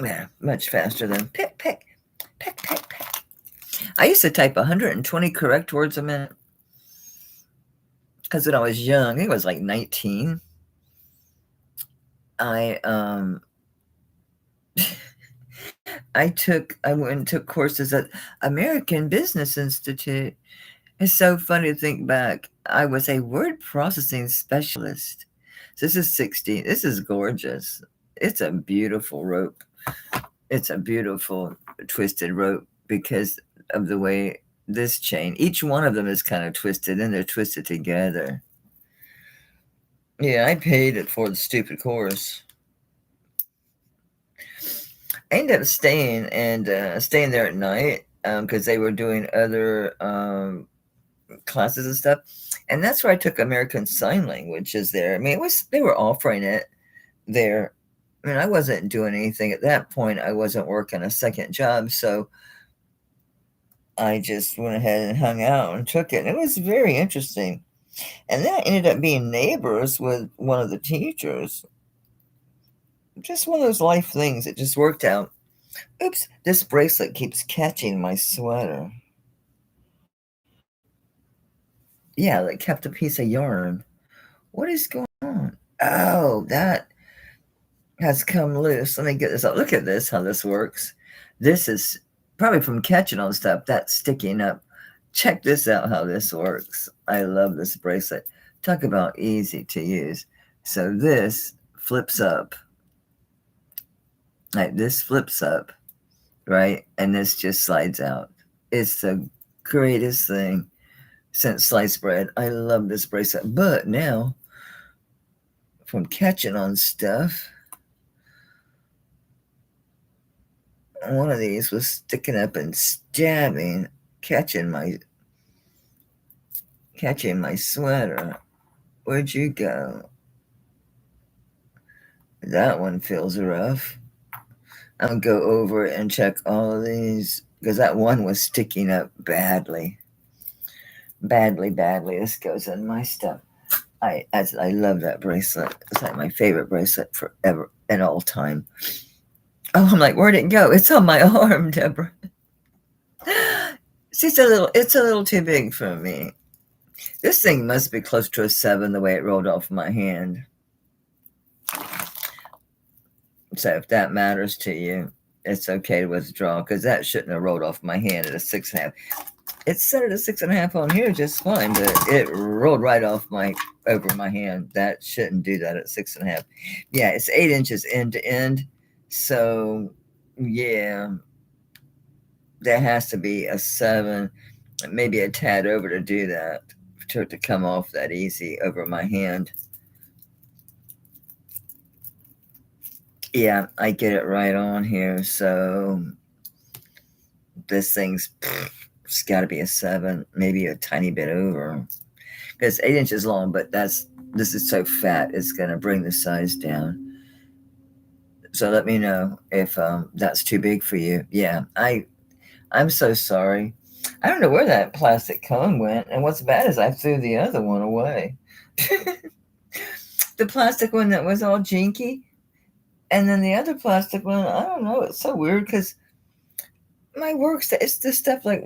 Yeah, much faster than pick, pick, pick, pick, pick. I used to type 120 correct words a minute. Because when I was young, I think it was like 19. I went and took courses at American Business Institute. It's so funny to think back. I was a word processing specialist. So this is 60. This is gorgeous. It's a beautiful rope. It's a beautiful twisted rope because of the way this chain, each one of them is kind of twisted and they're twisted together. Yeah, I paid it for the stupid course. I ended up staying there at night because they were doing other classes and stuff, and that's where I took American Sign Language. Is there? I mean, they were offering it there. I mean, I wasn't doing anything at that point. I wasn't working a second job, so I just went ahead and hung out and took it. And it was very interesting. And then I ended up being neighbors with one of the teachers. Just one of those life things. It just worked out. Oops, this bracelet keeps catching my sweater. Yeah, like kept a piece of yarn. What is going on? Oh, that has come loose. Let me get this out. Look at this, how this works. This is probably from catching on stuff. That's sticking up. check this out how this works. I love this bracelet. Talk about easy to use. So this flips up. Like this flips up, right? And this just slides out. It's the greatest thing since sliced bread. I love this bracelet. But now, from catching on stuff, one of these was sticking up and stabbing, catching my sweater. Where'd you go? That one feels rough. I'll go over and check all of these because that one was sticking up badly. Badly. This goes in my stuff. I love that bracelet. It's like my favorite bracelet forever and all time. Oh, I'm like, where'd it go? It's on my arm, Deborah. See, it's a little too big for me. This thing must be close to a 7 the way it rolled off my hand. So if that matters to you, it's okay to withdraw because that shouldn't have rolled off my hand at a 6.5. It's set at a 6.5 on here just fine, but it rolled right off over my hand. That shouldn't do that at 6.5. Yeah, it's 8 inches end to end. So yeah, there has to be a 7, maybe a tad over to do that, for it to come off that easy over my hand. Yeah, I get it right on here. So this thing's it's got to be a 7, maybe a tiny bit over. Because 8 inches long, but this is so fat, it's going to bring the size down. So let me know if that's too big for you. Yeah, I'm so sorry. I don't know where that plastic cone went, and what's bad is I threw the other one away. The plastic one that was all jinky, and then the other plastic one, I don't know, it's so weird because my work, it's this stuff like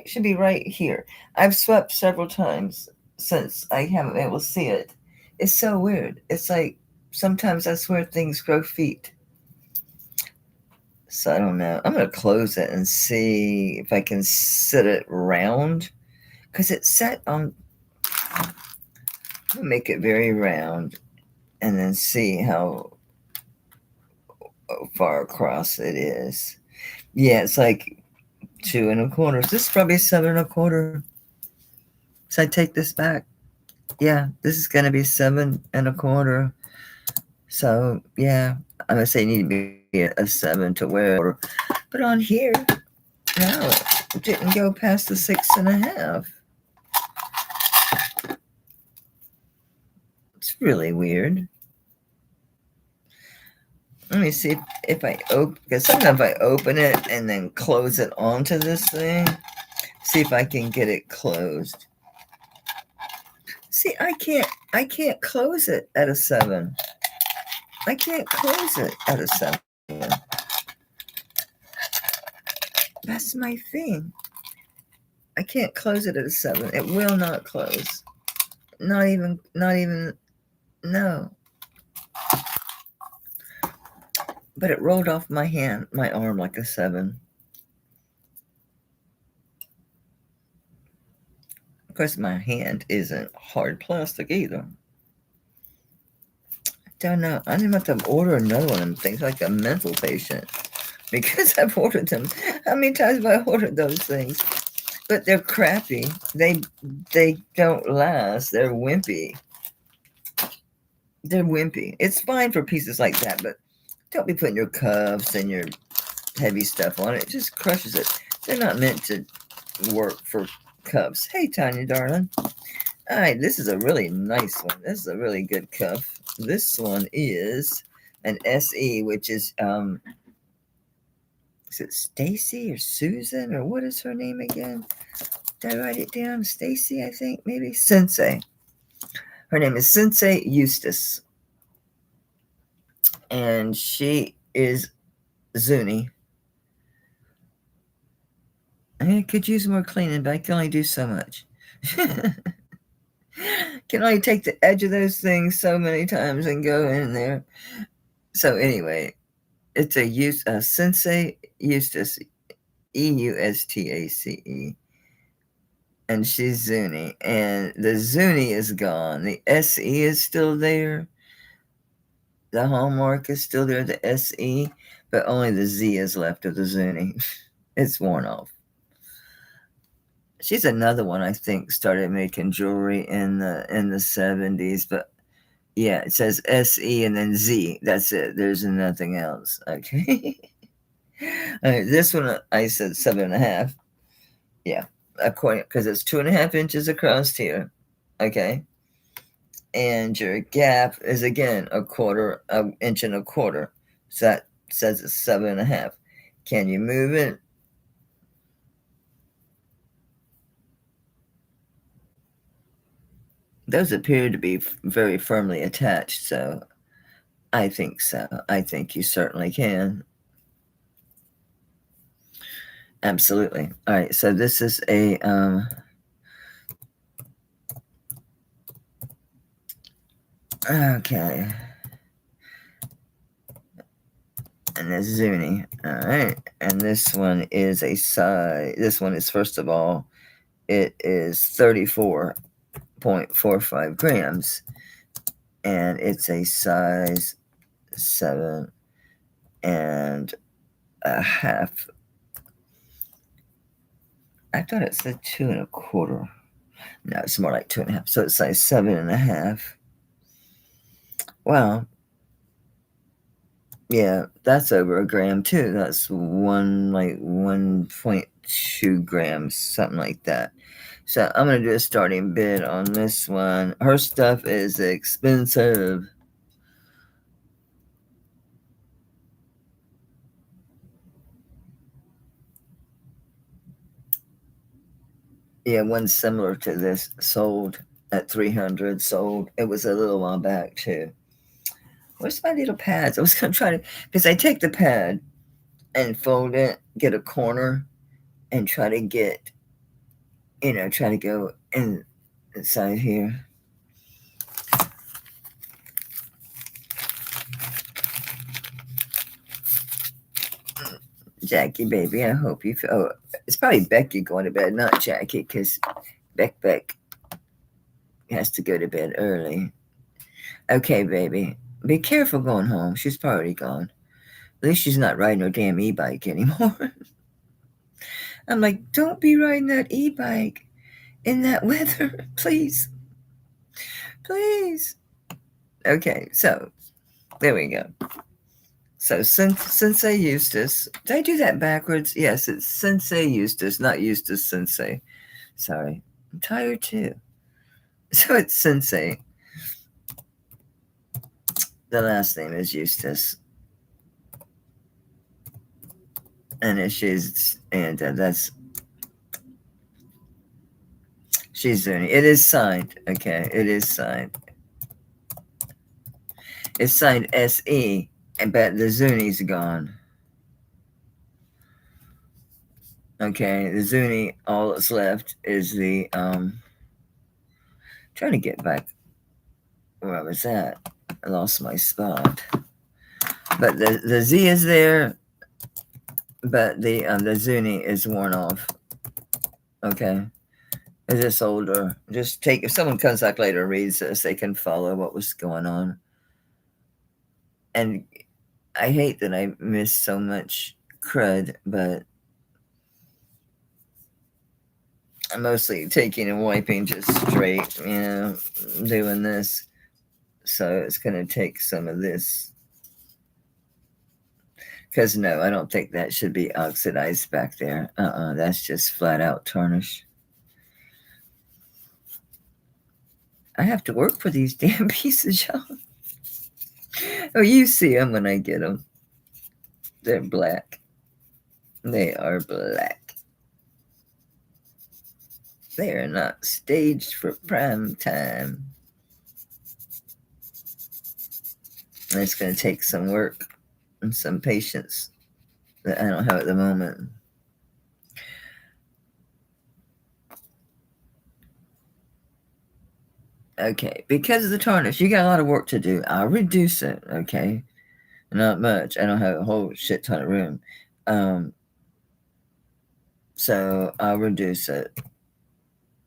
should be right here. I've swept several times since I haven't been able to see it. It's so weird. It's like sometimes I swear things grow feet. So I don't know. I'm going to close it and see if I can sit it round because it's set on. I'm going to make it very round and then see how far across it is. Yeah, it's like 2 1/4. This is probably 7 1/4. So I take this back. Yeah, this is going to be 7 1/4. So yeah, I'm going to say you need to be a 7 to wear. But on here, no, it didn't go past the 6.5. It's really weird. Let me see if I open, because sometimes I open it and then close it onto this thing. See if I can get it closed. See, I can't close it at a 7. I can't close it at a 7. That's my thing. I can't close it at a 7. It will not close. Not even, no. But it rolled off my arm like a 7. Of course, my hand isn't hard plastic either. I don't know. I'm going to have to order another one of them things like a mental patient because I've ordered them. How many times have I ordered those things? But they're crappy. They don't last. They're wimpy. It's fine for pieces like that, but don't be putting your cuffs and your heavy stuff on it. It just crushes it. They're not meant to work for cuffs. Hey, Tanya, darling. All right, this is a really nice one. This is a really good cuff. This one is an SE, which is it Stacy or Susan or what is her name again? Did I write it down? Stacy, I think, maybe Sensei. Her name is Sensei Eustace, and she is Zuni. I could use more cleaning, but I can only do so much. Can only take the edge of those things so many times and go in there. So anyway, it's a Sensei Eustace, Eustace. and she's Zuni, and the Zuni is gone. The SE is still there. The hallmark is still there, the SE, but only the Z is left of the Zuni. It's worn off. She's another one I think started making jewelry in the 70s, but yeah, it says SE and then Z. That's it. There's nothing else. Okay. All right, this one I said 7.5. Yeah, according because it's 2.5 inches across here. Okay. And your gap is again an inch and a quarter. So that says it's 7.5. Can you move it? Those appear to be very firmly attached, so I think so. I think you certainly can. Absolutely. All right, so this is a okay. And this Zuni. All right. And this one is a size. This one is, first of all, it is 34.45 grams. And it's a size 7.5. I thought it said 2.25. No, it's more like 2.5. So it's size 7.5. Wow. Yeah, that's over a gram too. That's 1.2 grams, something like that. So I'm gonna do a starting bid on this one. Her stuff is expensive. Yeah, one similar to this sold at 300. Sold. It was a little while back too. Where's my little pads? I was gonna try to, because I take the pad and fold it, get a corner, and try to get, try to go inside here. Jackie, baby, I hope you feel. Oh, it's probably Becky going to bed, not Jackie, because Beck has to go to bed early. Okay, baby, be careful going home. She's probably gone. At least she's not riding her damn e-bike anymore. I'm like, don't be riding that e-bike in that weather, please. Please. Okay, so there we go. So Sensei Eustace. Did I do that backwards? Yes, it's Sensei Eustace, not Eustace Sensei. Sorry. I'm tired too. So it's Sensei. The last name is Eustace. And she's she's Zuni. It is signed. Okay, it is signed. It's signed SE, but the Zuni's gone. Okay, the Zuni, all that's left is the trying to get back where I was at. I lost my spot. But the Z is there, but the Zuni is worn off. Okay. It's just older. Just take, if someone comes back later and reads this, they can follow what was going on. And I hate that I missed so much crud, but I'm mostly taking and wiping just straight, doing this. So it's going to take some of this. Because no, I don't think that should be oxidized back there. That's just flat out tarnish. I have to work for these damn pieces, y'all. Oh, you see them when I get them. They're black. They are black. They are not staged for prime time. And it's going to take some work and some patience that I don't have at the moment. Okay, because of the tarnish, you got a lot of work to do. I'll reduce it, okay? Not much. I don't have a whole shit ton of room. So I'll reduce it.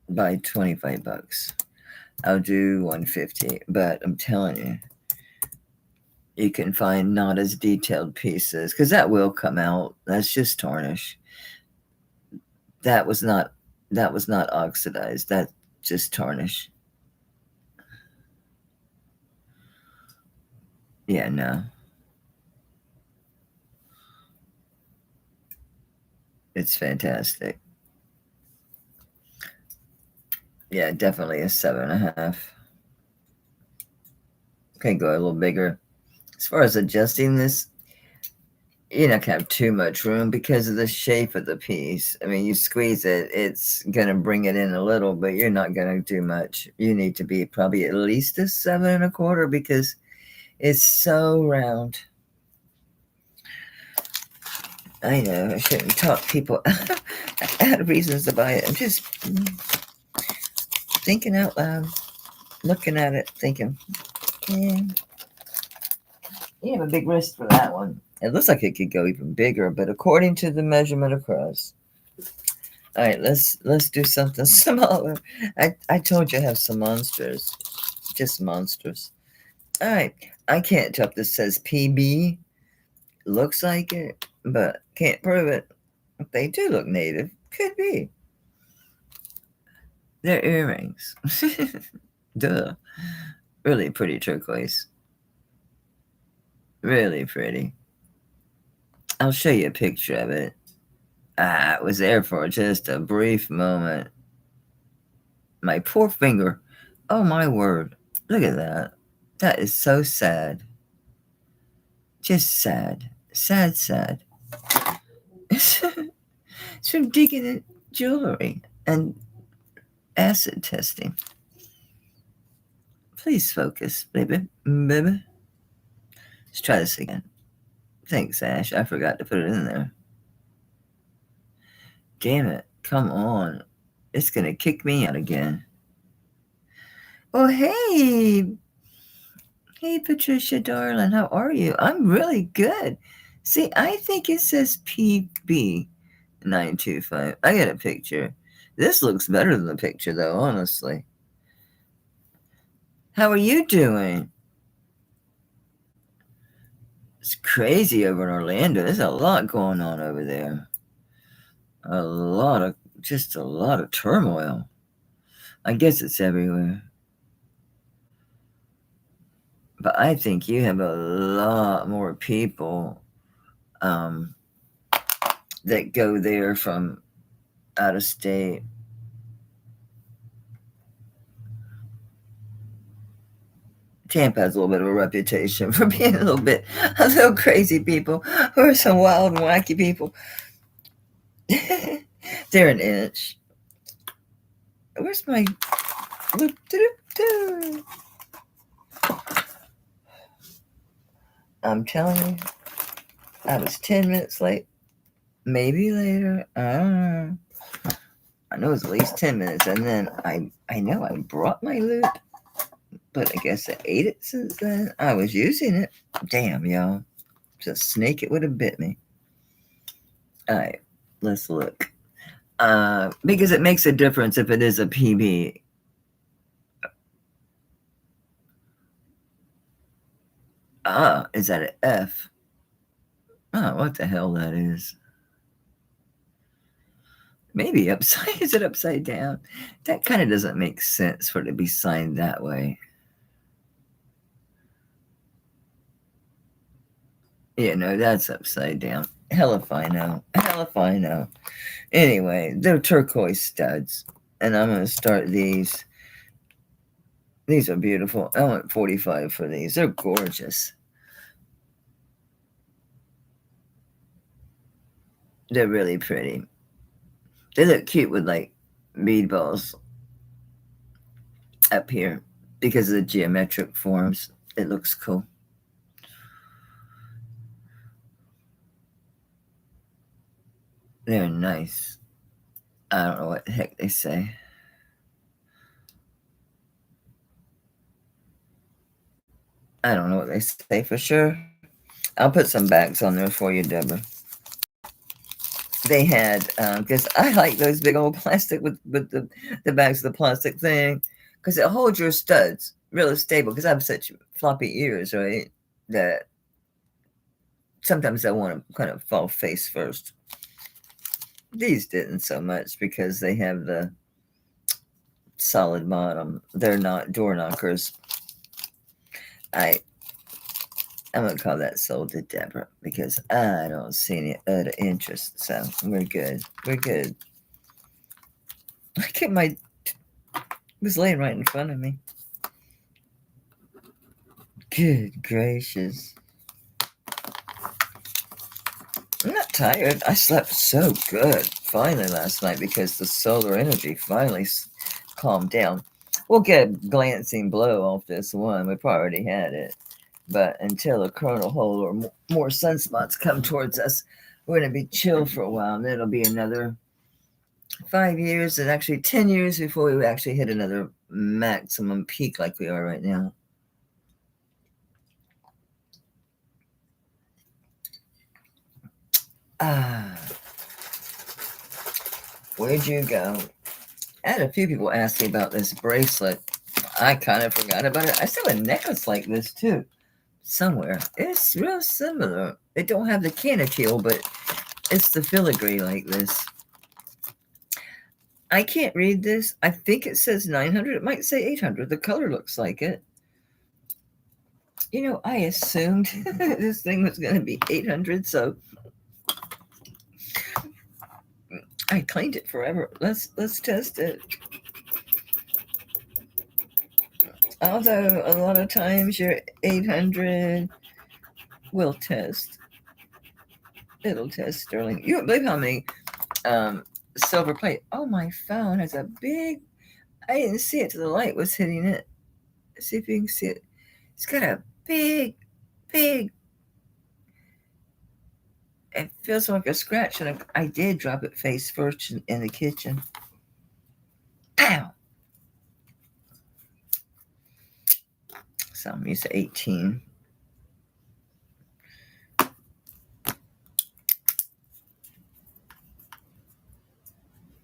by $25. I'll do 150, but I'm telling you, you can find not as detailed pieces because that will come out. That's just tarnish. That was not oxidized. That's just tarnish. Yeah, no. It's fantastic. Yeah, definitely a 7.5. Okay, go a little bigger. As far as adjusting this, you're not gonna have too much room because of the shape of the piece. I mean, you squeeze it, it's gonna bring it in a little, but you're not gonna do much. You need to be probably at least a 7.25 because it's so round. I know I shouldn't talk people out of reasons to buy it. I'm just thinking out loud, looking at it, thinking, yeah, you have a big wrist for that one. It looks like it could go even bigger, but according to the measurement across. All right, let's do something smaller. I told you I have some monsters, just monsters. All right, I can't tell if this says PB. Looks like it, but can't prove it. They do look native. Could be. They're earrings. Duh. Really pretty turquoise. Really pretty. I'll show you a picture of it. It was there for just a brief moment. My poor finger. Oh my word. Look at that. That is so sad. Just sad. Sad, sad. It's from digging in jewelry and acid testing. Please focus, baby. Baby. Let's try this again. Thanks, Ash. I forgot to put it in there. Damn it. Come on. It's going to kick me out again. Oh, hey. Hey, Patricia, darling. How are you? I'm really good. See, I think it says PB925. I got a picture. This looks better than the picture, though, honestly. How are you doing? It's crazy over in Orlando. There's a lot going on over there. Just a lot of turmoil. I guess it's everywhere. But I think you have a lot more people that go there from out of state. Tampa has a little bit of a reputation for being a little crazy people, or some wild and wacky people. They're an inch. Where's my? I'm telling you, I was 10 minutes late. Maybe later. I don't know. I know it was at least 10 minutes, and then I know I brought my loot, but I guess I ate it since then. I was using it. Damn, y'all. If a snake, it would have bit me. All right, let's look. Because it makes a difference if it is a PB. Is that an F? Oh, what the hell that is? Maybe upside. Is it upside down? That kind of doesn't make sense for it to be signed that way. Yeah, no, that's upside down. Hell if I know. Hell if I know. Anyway, they're turquoise studs. And I'm going to start these. These are beautiful. I went 45 for these. They're gorgeous. They're really pretty. They look cute with like bead balls up here because of the geometric forms. It looks cool. They're nice. I don't know what the heck they say. I don't know what they say for sure. I'll put some backs on there for you, Deborah. they had, because I like those big old plastic with the bags of the plastic thing, because it holds your studs really stable. Because I have such floppy ears, right? That sometimes I want to kind of fall face first. These didn't so much because they have the solid bottom. They're not door knockers. I'm gonna call that sold to Deborah because I don't see any other interest. So we're good. We're good. Look at my. It was laying right in front of me. Good gracious. I'm not tired. I slept so good finally last night because the solar energy finally calmed down. We'll get a glancing blow off this one. We've already had it. But until a coronal hole or more sunspots come towards us, we're going to be chill for a while. And it'll be another 5 years and actually 10 years before we actually hit another maximum peak like we are right now. Where'd you go? I had a few people ask me about this bracelet. I kind of forgot about it. I still have a necklace like this too, somewhere. It's real similar. It don't have the cantil, but it's the filigree like this. I can't read this. I think it says 900. It might say 800. The color looks like it. You know, I assumed this thing was going to be 800, so I cleaned it forever. Let's test it. Although a lot of times your 800 will test. It'll test sterling. You don't believe how many silver plate. Oh, my phone has a big. I didn't see it till the light was hitting it. Let's see if you can see it. It's got a big. It feels like a scratch, and I did drop it face first in the kitchen. Ow! So I'm used to 18.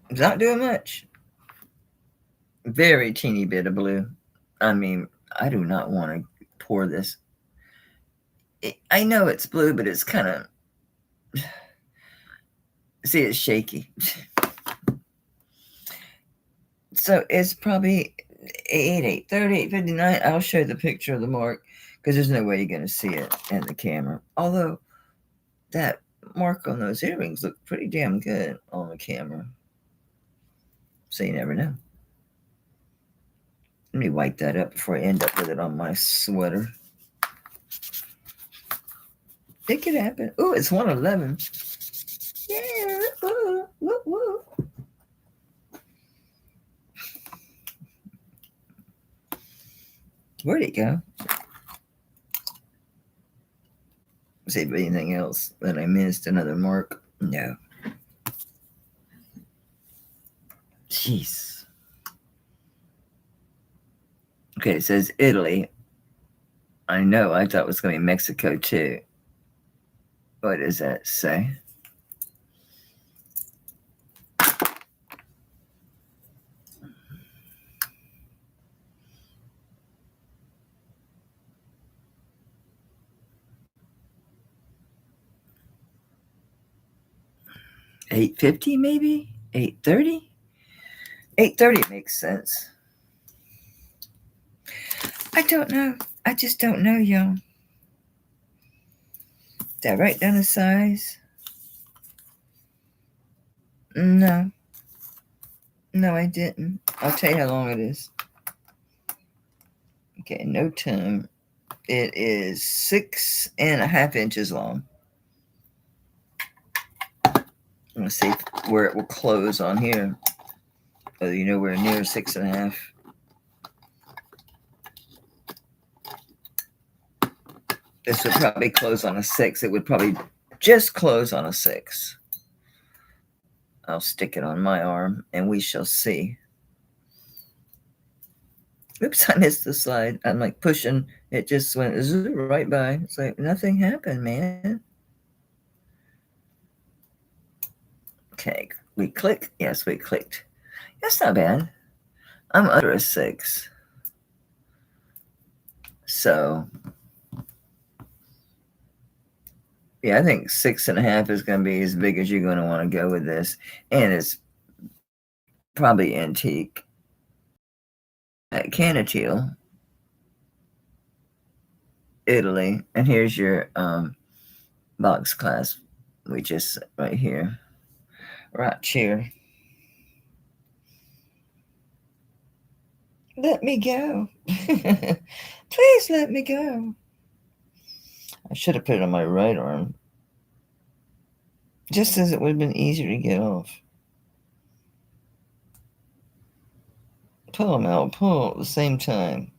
It's not doing much. Very teeny bit of blue. I mean, I do not want to pour this. I know it's blue, but it's kind of. See, it's shaky. So it's probably 830, 859. I'll show you the picture of the mark because there's no way you're going to see it in the camera. Although that mark on those earrings look pretty damn good on the camera. So you never know. Let me wipe that up before I end up with it on my sweater. It could happen. Oh, it's 111. Yeah. Woo, woo, woo. Where'd it go? See if anything else that I missed. Another mark? No. Jeez. Okay, it says Italy. I know. I thought it was going to be Mexico too. What does that say? $850 maybe? $830? $830 makes sense. I don't know. I just don't know, y'all. Did I write down the size? No. No, I didn't. I'll tell you how long it is. Okay, no time. It is 6.5 inches long. I'm going to see where it will close on here. Whether you know we're near 6.5. This would probably close on a 6. It would probably just close on a 6. I'll stick it on my arm and we shall see. Oops, I missed the slide. I'm like pushing. It just went right by. It's like nothing happened, man. Okay, we click. Yes, we clicked. That's not bad. I'm under a 6. So, yeah, I think 6.5 is going to be as big as you're going to want to go with this. And it's probably antique. Canateel, Italy. And here's your box clasp. We just right here. Right here. Let me go. Please let me go. I should have put it on my right arm. Just as it would have been easier to get off. Pull them out, pull at the same time.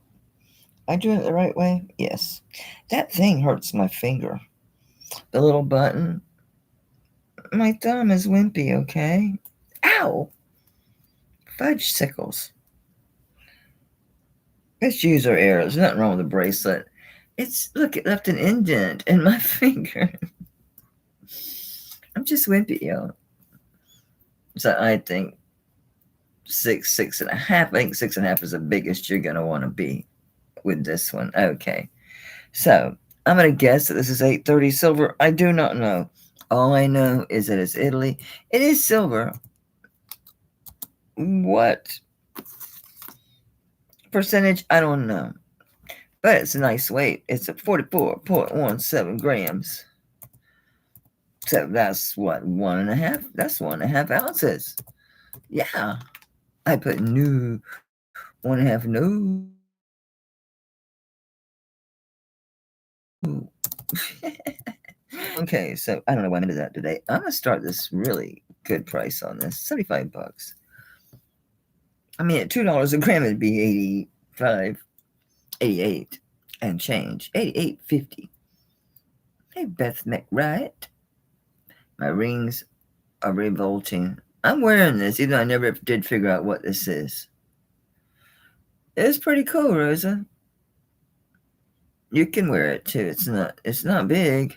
I do it the right way? Yes. That thing hurts my finger. The little button. My thumb is wimpy, okay? Ow! Fudge sickles. Let's use our error. There's nothing wrong with the bracelet. Look, it left an indent in my finger. I'm just wimpy, y'all. So I think 6.5. I think 6.5 is the biggest you're going to want to be with this one. Okay. So I'm going to guess that this is 830 silver. I do not know. All I know is that it's Italy. It is silver. What percentage? I don't know. But it's a nice weight. It's a 44.17 grams. So that's what, 1.5? That's 1.5 ounces. Yeah. I put new 1.5 new. Okay, so I don't know why I'm into that today. I'm gonna start this really good price on this. $75. I mean, at $2 a gram, it'd be 85, 88 and change. 88.50. Hey, Beth McWright. My rings are revolting. I'm wearing this, even though I never did figure out what this is. It's pretty cool, Rosa. You can wear it too. It's not big.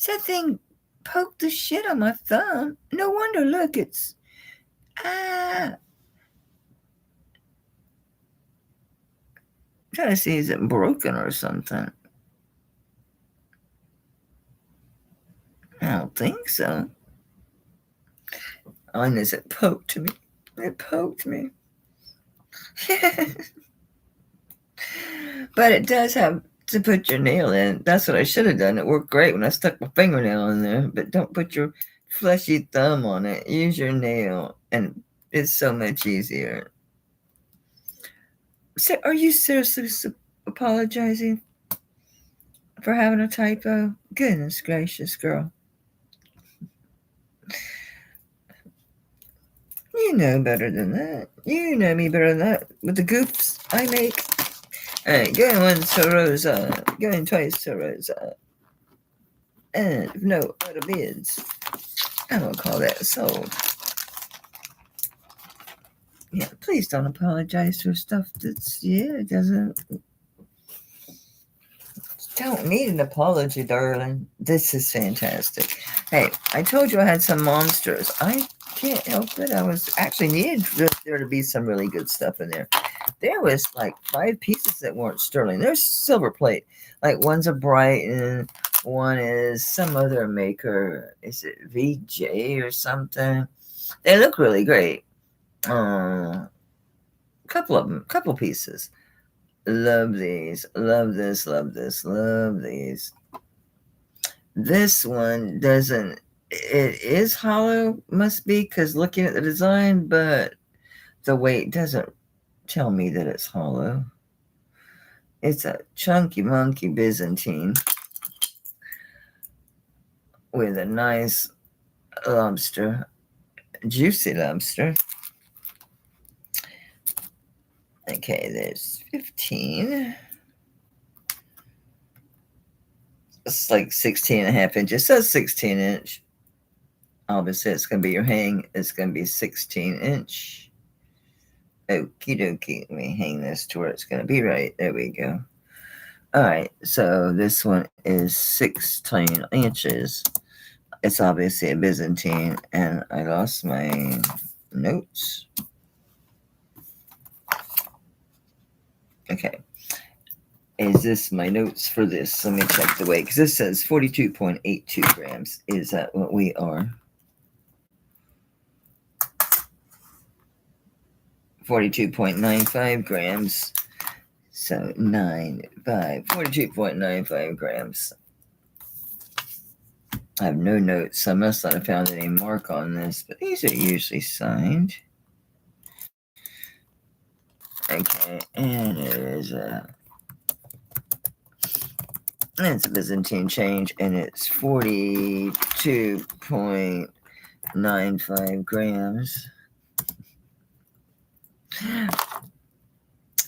That thing poked the shit on my thumb. No wonder, look, it's I'm trying to see, is it broken or something? I don't think so. I know it poked me. It poked me. But it does have to put your nail in. That's what I should have done. It worked great when I stuck my fingernail in there. But don't put your fleshy thumb on it. Use your nail. And it's so much easier. So are you seriously apologizing for having a typo? Goodness gracious, girl. You know better than that. You know me better than that. With the goofs I make. Alright, going once to Rosa. Going twice to Rosa. And if no other bids, I'm going to call that sold. Yeah, please don't apologize for stuff that's, it doesn't. Don't need an apology, darling. This is fantastic. Hey, I told you I had some monsters. I can't help it. I was actually needed there to be some really good stuff in there. There was like 5 pieces that weren't sterling. There's silver plate. Like one's a Brighton, one is some other maker. Is it VJ or something? They look really great. Couple of them, couple pieces. Love these. Love this. Love this. Love these. This one doesn't. It is hollow, must be, because looking at the design, but the weight doesn't tell me that it's hollow. It's a chunky monkey Byzantine with a nice lobster, juicy lobster. Okay, there's 15. It's like 16.5 inches. It says 16 inch. Obviously, it's going to be your hang. It's going to be 16 inch. Okie dokie. Let me hang this to where it's going to be right. There we go. All right. So this one is 16 inches. It's obviously a Byzantine, and I lost my notes. Okay. Is this my notes for this? Let me check the weight, because this says 42.82 grams. Is that what we are? 42.95 grams. So 42.95 grams. I have no notes, so I must not have found any mark on this, but these are usually signed. Okay, and it is it's a Byzantine change, and it's 42.95 grams.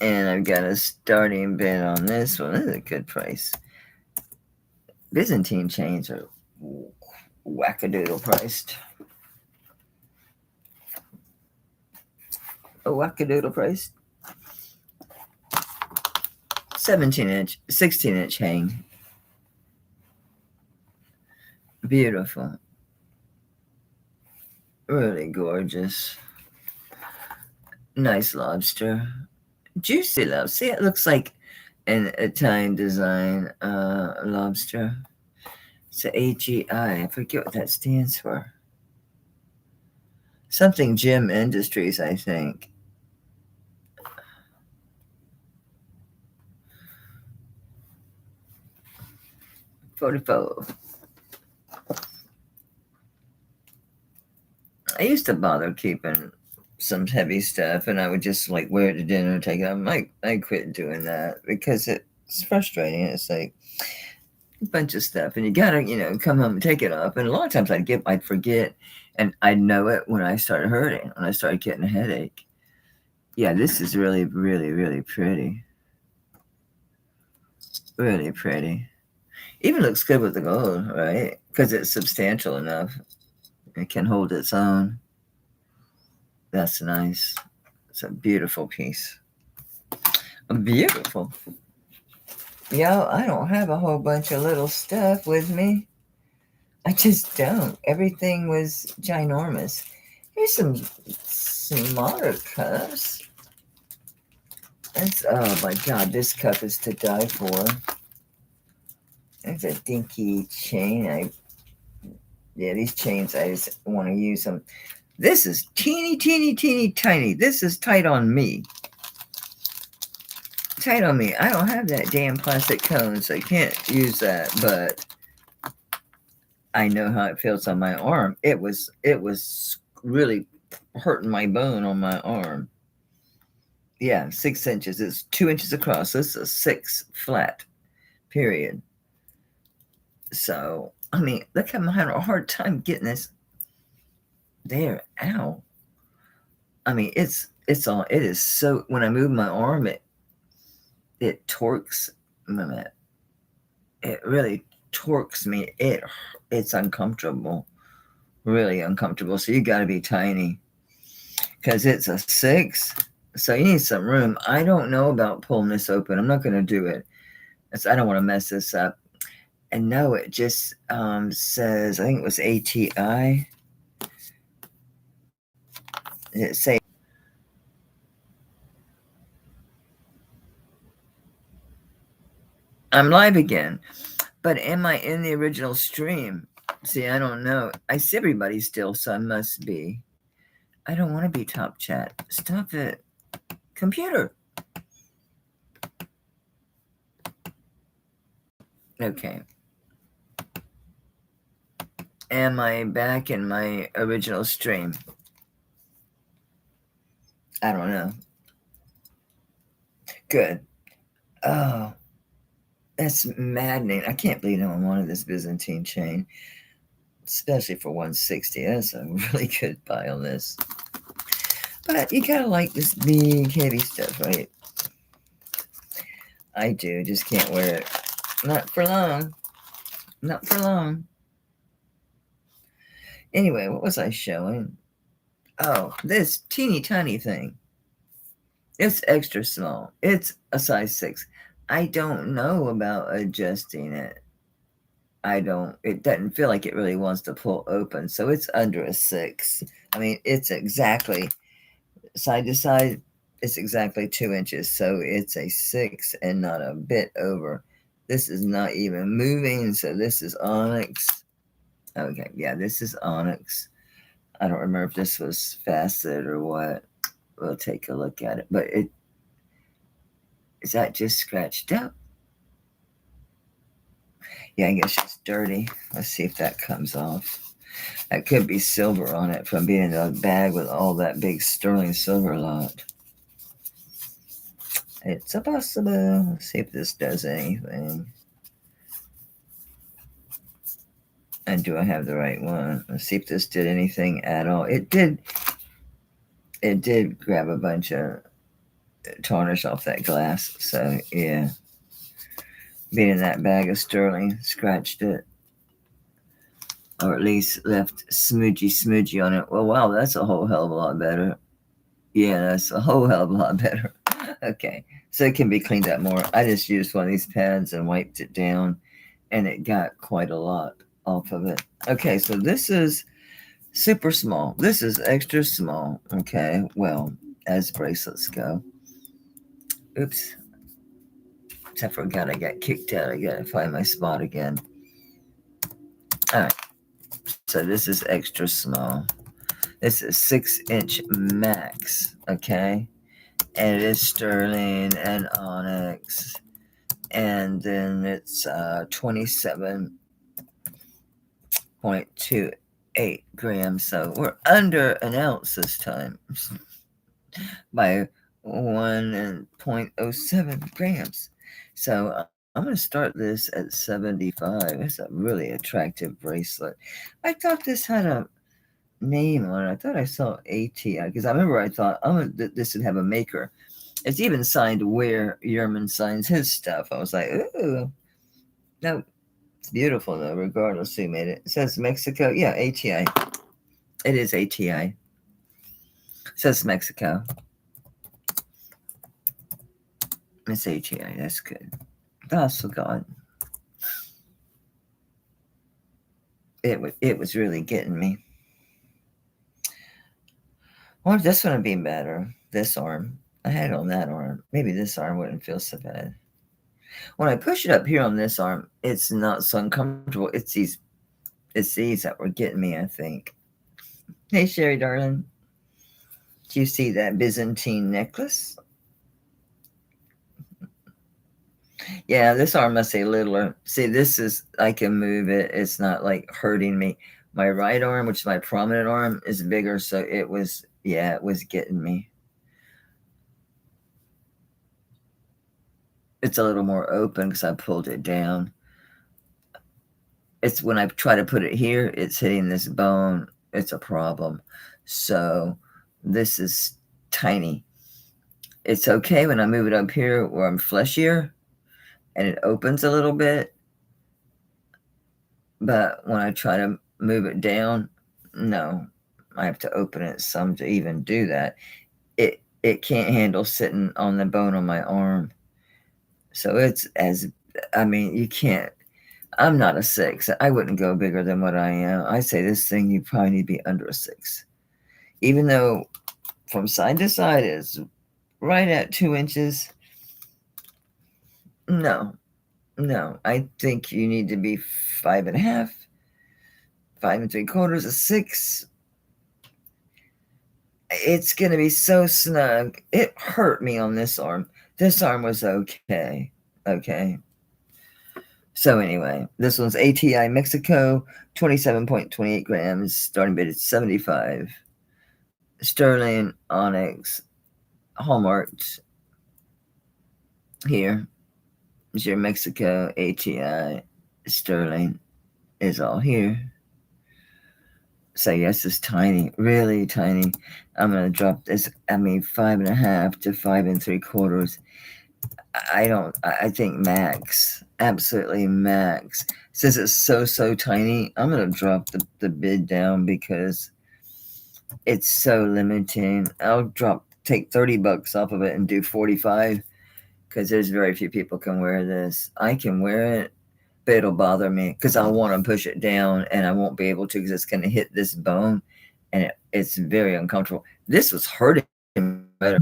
And I've got a starting bid on this one. This is a good price. Byzantine chains are wackadoodle priced. A wackadoodle priced. 17-inch, 16-inch hang. Beautiful. Really gorgeous. Nice lobster. Juicy lobster. See, it looks like an Italian design lobster. It's a AGI. I forget what that stands for. Something Gem Industries, I think. Photo. I used to bother keeping some heavy stuff, and I would just like wear it to dinner and take it out. I quit doing that because it's frustrating. It's like a bunch of stuff, and you gotta, come home and take it off. And a lot of times I'd forget, and I'd know it when I started hurting, when I started getting a headache. Yeah, this is really, really, really pretty. Really pretty. Even looks good with the gold, right? Because it's substantial enough. It can hold its own. That's nice. It's a beautiful piece. Beautiful. Yo, I don't have a whole bunch of little stuff with me. I just don't. Everything was ginormous. Here's some smaller cups. Oh my God, this cup is to die for. It's a dinky chain. These chains, I just want to use them. This is teeny, teeny, teeny, tiny. This is tight on me. Tight on me. I don't have that damn plastic cone, so I can't use that, but I know how it feels on my arm. It was really hurting my bone on my arm. Yeah, 6 inches. It's 2 inches across. This is a 6 flat, period. So, I mean, look, I'm having a hard time getting this there. Ow. I mean, it is so, when I move my arm, it torques. It really torques me. It's uncomfortable. Really uncomfortable. So you got to be tiny because it's a 6. So you need some room. I don't know about pulling this open. I'm not going to do it. I don't want to mess this up. And no, it just says, I think it was ATI. It say I'm live again, but am I in the original stream? See, I don't know. I see everybody still, so I must be. I don't want to be top chat. Stop it. Computer. Okay. Am I back in my original stream? I don't know. Good. Oh, that's maddening. I can't believe no one wanted this Byzantine chain, especially for 160. That's a really good buy on this. But you gotta like this big, heavy stuff, right? I do. Just can't wear it. Not for long. Not for long. Anyway, what was I showing? Oh, this teeny tiny thing. It's extra small. It's a size 6. I don't know about adjusting it. it doesn't feel like it really wants to pull open. So it's under a 6. I mean, it's exactly side to side. It's exactly 2 inches. So it's a 6 and not a bit over. This is not even moving. So this is onyx. Okay. Yeah, this is onyx. I don't remember if this was facet or what. We'll take a look at it. But is that just scratched up? Yeah, I guess it's dirty. Let's see if that comes off. That could be silver on it from being in a bag with all that big sterling silver lot. It's a possible. Let's see if this does anything. And do I have the right one? Let's see if this did anything at all. It did. It did grab a bunch of tarnish off that glass. So yeah, being in that bag of sterling scratched it. Or at least left smudgy on it. Well, wow, that's a whole hell of a lot better. Yeah, that's a whole hell of a lot better. Okay, so it can be cleaned up more. I just used one of these pads and wiped it down, and it got quite a lot off of it. Okay, so this is super small. This is extra small. Okay, well, as bracelets go. Oops. I forgot I got kicked out. I gotta find my spot again. All right. So this is extra small. This is 6-inch max, okay? And it is sterling and onyx. And then it's 27.28 grams. So we're under an ounce this time by 1.07 grams. So I'm going to start this at 75. It's a really attractive bracelet. I thought this had a name on it. I thought I saw ATI because I remember I thought this would have a maker. It's even signed where Yerman signs his stuff. I was like, ooh, no, it's beautiful though. Regardless who made it. It says Mexico. Yeah, ATI. It is ATI. It says Mexico. It's ATI. That's good. Oh, so God. It was really getting me. I wonder if this one would be better. This arm. I had it on that arm. Maybe this arm wouldn't feel so bad. When I push it up here on this arm, it's not so uncomfortable. It's these that were getting me, I think. Hey, Sherry, darling. Do you see that Byzantine necklace? Yeah, this arm must say littler. See, this is, I can move it. It's not like hurting me. My right arm, which is my prominent arm, is bigger. So it was getting me. It's a little more open because I pulled it down. It's when I try to put it here, it's hitting this bone. It's a problem. So this is tiny. It's okay when I move it up here where I'm fleshier and it opens a little bit. But when I try to move it down, no, I have to open it some to even do that. It can't handle sitting on the bone on my arm. So you can't. I'm not a 6. I wouldn't go bigger than what I am. I say this thing, you probably need to be under a 6. Even though from side to side is right at 2 inches. No, I think you need to be 5.5, 5 3/4, a 6. It's going to be so snug. It hurt me on this arm. This arm was okay. Okay. So anyway, this one's ATI Mexico, 27.28 grams. Starting bid is 75. Sterling, onyx, hallmarked. Here is your Mexico ATI. Sterling is all here. So yes, it's tiny, really tiny. I'm gonna drop this. 5.5 to 5 3/4. I think max, absolutely max. Since it's so tiny, I'm gonna drop the bid down because it's so limiting. I'll take $30 off of it and do 45 because there's very few people can wear this. I can wear it, but it'll bother me because I want to push it down and I won't be able to because it's going to hit this bone, and it's very uncomfortable. This was hurting better.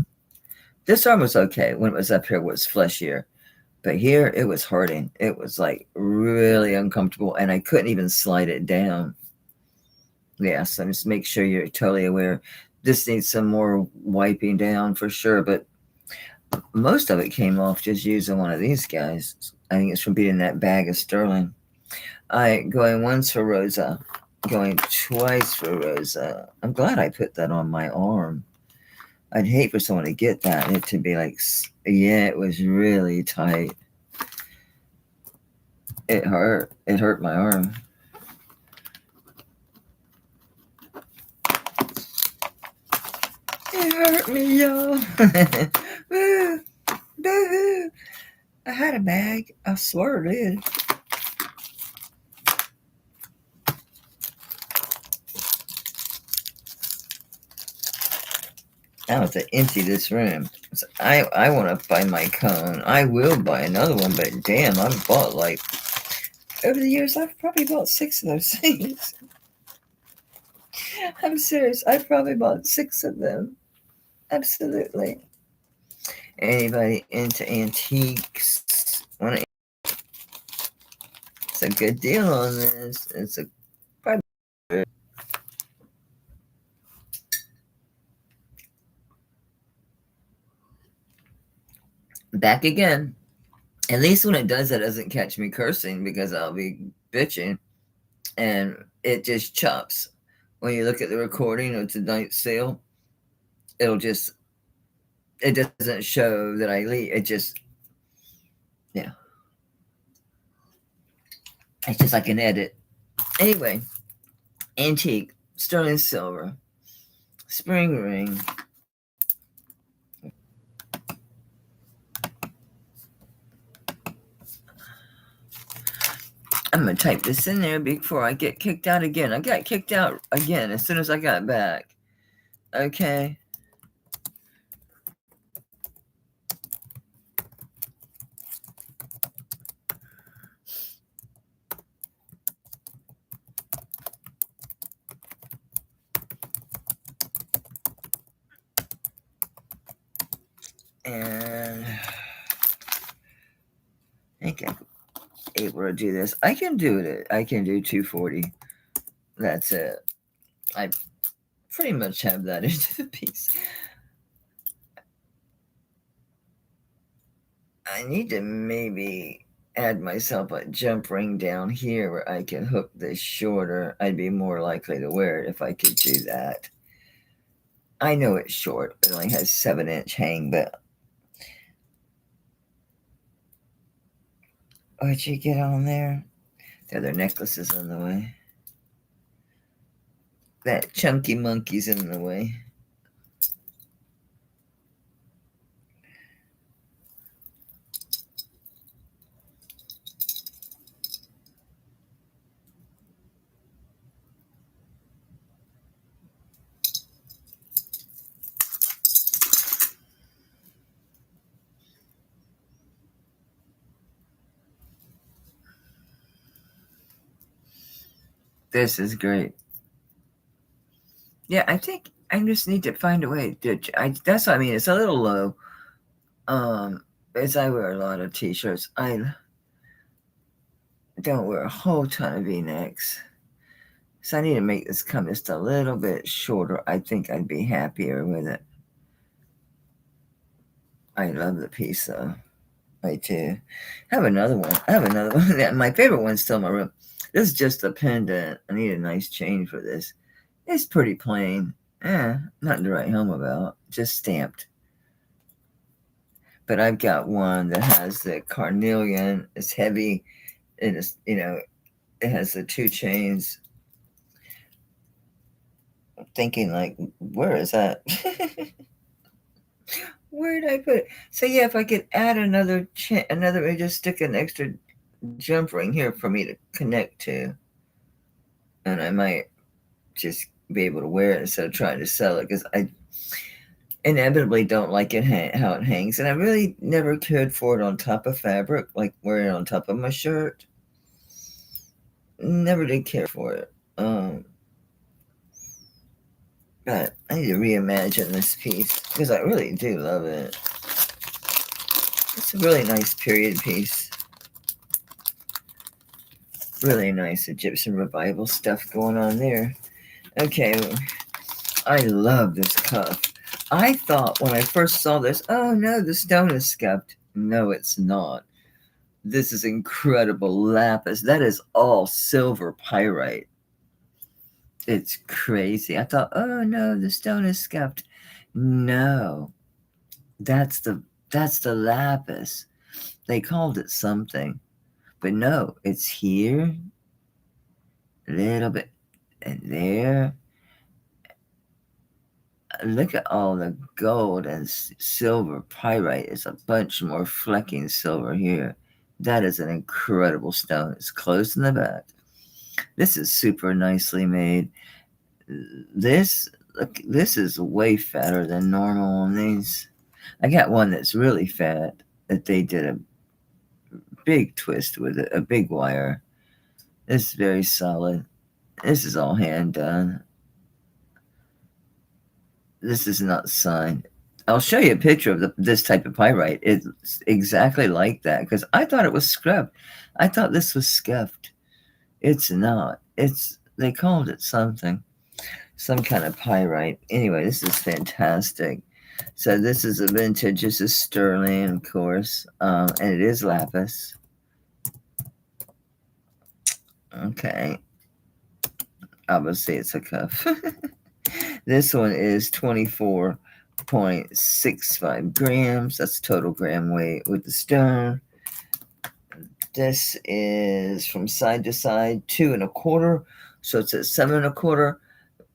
This arm was okay when it was up here, where it's fleshier, but here it was hurting. It was like really uncomfortable, and I couldn't even slide it down. Yeah, so just make sure you're totally aware. This needs some more wiping down for sure, but most of it came off just using one of these guys. I think it's from being that bag of sterling. Going once for Rosa, going twice for Rosa. I'm glad I put that on my arm. I'd hate for someone to get that and it to be like, yeah, it was really tight. It hurt. It hurt my arm. It hurt me, y'all. Woo, boo-hoo. I had a bag. I swear it did. I have to empty this room. So I want to find my cone. I will buy another one, but damn, I've bought like, over the years, I've probably bought 6 of those things. I'm serious. I've probably bought 6 of them. Absolutely. Anybody into antiques? It's a good deal on this. It's a back again. At least when it does, it doesn't catch me cursing because I'll be bitching, and it just chops. When you look at the recording of tonight's sale, it doesn't show that I leave. It just, yeah. It's just like an edit. Anyway, antique, sterling silver, spring ring. I'm going to type this in there before I get kicked out again. I got kicked out again as soon as I got back. Okay. And I think I'm able to do this. I can do it. I can do 240. That's it. I pretty much have that into the piece. I need to maybe add myself a jump ring down here where I can hook this shorter. I'd be more likely to wear it if I could do that. I know it's short. It only has 7-inch hang, but what'd you get on there? The other necklace is in the way. That chunky monkey's in the way. This is great. Yeah, I think I just need to find a way to. That's what I mean. It's a little low. As I wear a lot of t-shirts, I don't wear a whole ton of V-necks. So I need to make this come just a little bit shorter. I think I'd be happier with it. I love the piece though. I do. I have another one. My favorite one's still in my room. This is just a pendant. I need a nice chain for this. It's pretty plain. Nothing to write home about. Just stamped. But I've got one that has the carnelian. It's heavy. And it's, it has the 2 chains. I'm thinking like, where is that? Where did I put it? So yeah, if I could add just stick an extra jump ring here for me to connect to, and I might just be able to wear it instead of trying to sell it, because I inevitably don't like it how it hangs, and I really never cared for it on top of fabric, like wearing it on top of my shirt. Never did care for it. But I need to reimagine this piece because I really do love it. It's a really nice period piece. Really nice Egyptian revival stuff going on there. Okay, I love this cuff. I thought when I first saw this, oh no, the stone is scuffed. No, it's not. This is incredible lapis. That is all silver pyrite. It's crazy. I thought, oh no, the stone is scuffed. No, that's the lapis. They called it something, but no, it's here, a little bit, and there. Look at all the gold and silver pyrite. It's a bunch more flecking silver here. That is an incredible stone. It's closed in the back. This is super nicely made. This, look, this is way fatter than normal on these. I got one that's really fat that they did a big twist with it, a big wire. This is very solid. This is all hand done. This is not signed. I'll show you a picture of this type of pyrite. It's exactly like that because I thought it was scuffed. I thought this was scuffed. It's not. They called it something, some kind of pyrite. Anyway, this is fantastic. So this is a vintage. This is sterling, of course, and it is lapis. Okay. Obviously, it's a cuff. This one is 24.65 grams. That's total gram weight with the stone. This is from side to side 2 1/4. So it's at 7 1/4.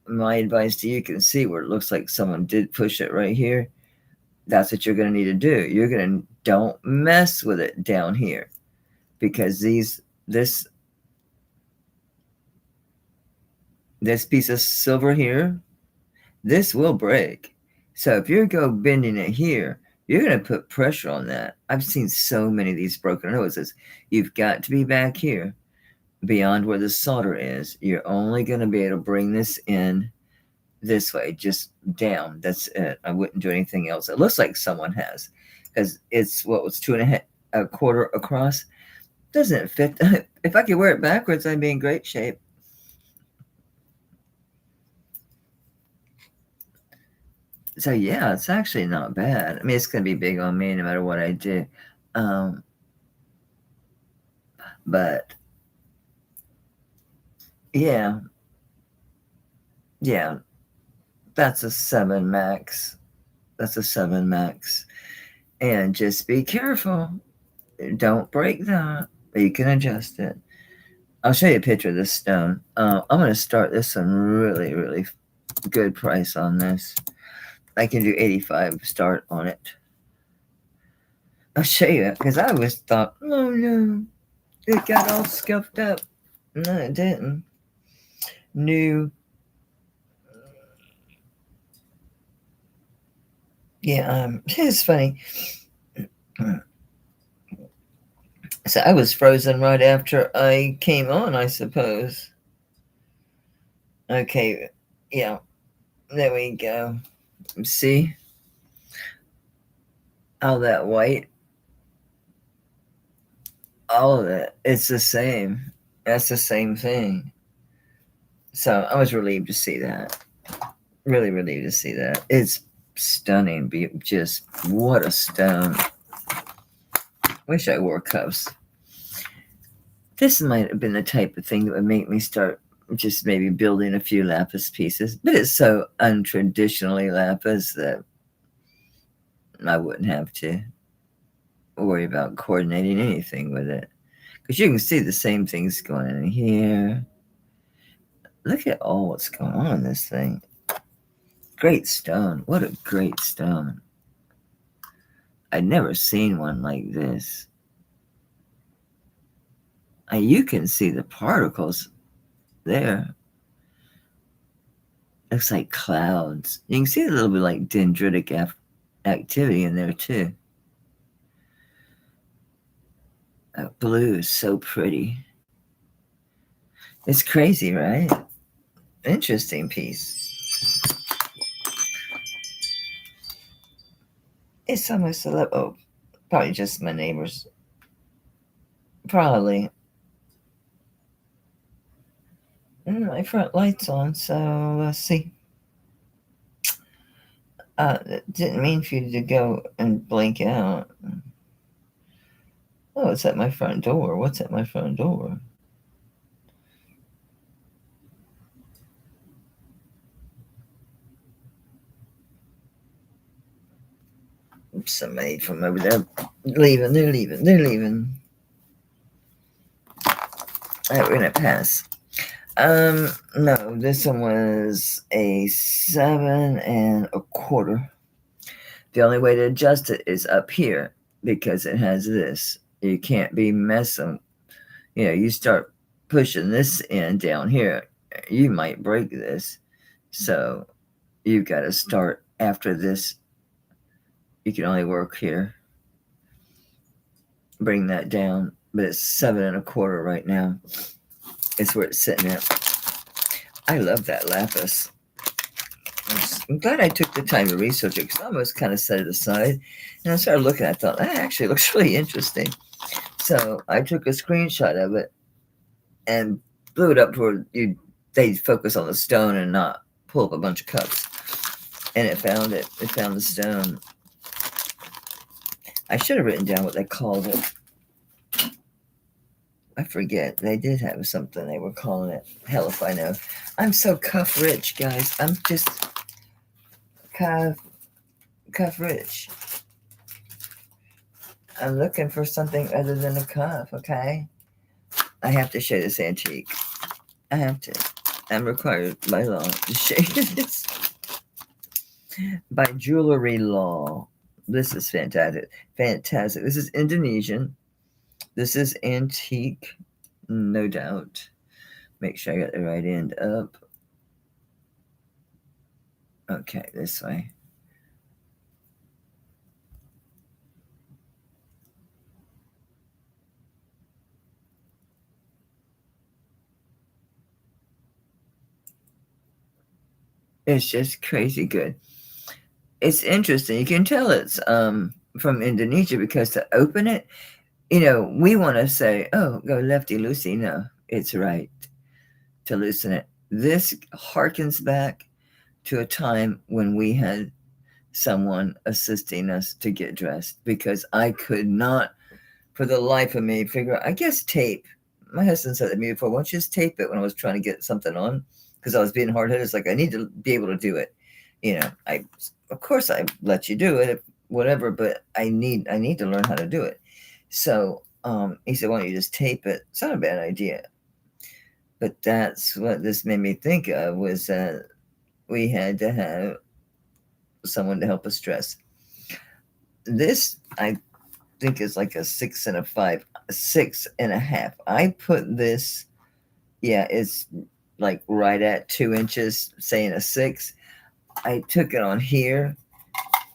My advice to you, you can see where it looks like someone did push it right here. That's what you're going to need to do. You're going to don't mess with it down here because this piece of silver here, this will break. So if you go bending it here, you're going to put pressure on that. I've seen so many of these broken noses. You've got to be back here beyond where the solder is. You're only going to be able to bring this in this way, just down. That's it. I wouldn't do anything else. It looks like someone has because it's what was 2 1/4 across. Doesn't fit. If I could wear it backwards, I'd be in great shape. So yeah, it's actually not bad. I mean, it's going to be big on me no matter what I do. But yeah, that's a 7 max. That's a 7 max. And just be careful. Don't break that. But you can adjust it. I'll show you a picture of this stone. I'm going to start this one really, really good price on this. I can do 85 start on it. I'll show you because I always thought, oh no, it got all scuffed up. No, it didn't. New. Yeah, it's funny. So I was frozen right after I came on, I suppose. Okay, yeah, there we go. See? All that white, all of it, it's the same. That's the same thing. So I was relieved to see that. Really relieved to see that. It's stunning. Just what a stone. Wish I wore cuffs. This might have been the type of thing that would make me start just maybe building a few lapis pieces. But it's so untraditionally lapis that I wouldn't have to worry about coordinating anything with it. Because you can see the same things going in here. Look at all what's going on in this thing. Great stone. What a great stone. I'd never seen one like this. You can see the particles there. Looks like clouds. You can see a little bit like dendritic activity in there too. Blue is so pretty. It's crazy, right? Interesting piece. It's almost a little, oh, probably just my neighbors. Probably. My front light's on, so let's see. Didn't mean for you to go and blink out. Oh, it's at my front door. What's at my front door? Oops, somebody from over there leaving. They're leaving. All right, we're gonna pass. No, this one was a 7.25. The only way to adjust it is up here because it has this. You can't be messing. You start pushing this end down here, you might break this. So you've got to start after this. You can only work here. Bring that down, but it's 7.25 right now. It's where it's sitting at. I love that lapis. I'm glad I took the time to research it because I almost kind of set it aside. And I started looking, I thought, that actually looks really interesting. So I took a screenshot of it and blew it up where they focus on the stone and not pull up a bunch of cups. And it found it. It found the stone. I should have written down what they called it. I forget. They did have something they were calling it. Hell if I know. I'm so cuff rich, guys. I'm just cuff rich. I'm looking for something other than a cuff, okay? I have to show this antique. I have to. I'm required by law to show you this. By jewelry law. This is fantastic. Fantastic. This is Indonesian. This is antique, no doubt. Make sure I got the right end up. Okay, this way. It's just crazy good. It's interesting. You can tell it's from Indonesia because to open it, we want to say, oh, go lefty loosey. No, it's right to loosen it. This harkens back to a time when we had someone assisting us to get dressed because I could not, for the life of me, figure out, I guess tape. My husband said to me before, why don't you just tape it when I was trying to get something on? Because I was being hard-headed. It's like, I need to be able to do it. Of course I let you do it, whatever, but I need to learn how to do it. So he said, why don't you just tape it? It's not a bad idea. But that's what this made me think of, was that we had to have someone to help us dress. This, I think, is like a 6.5, 6.5. I put this, it's like right at 2 inches, saying a 6. I took it on here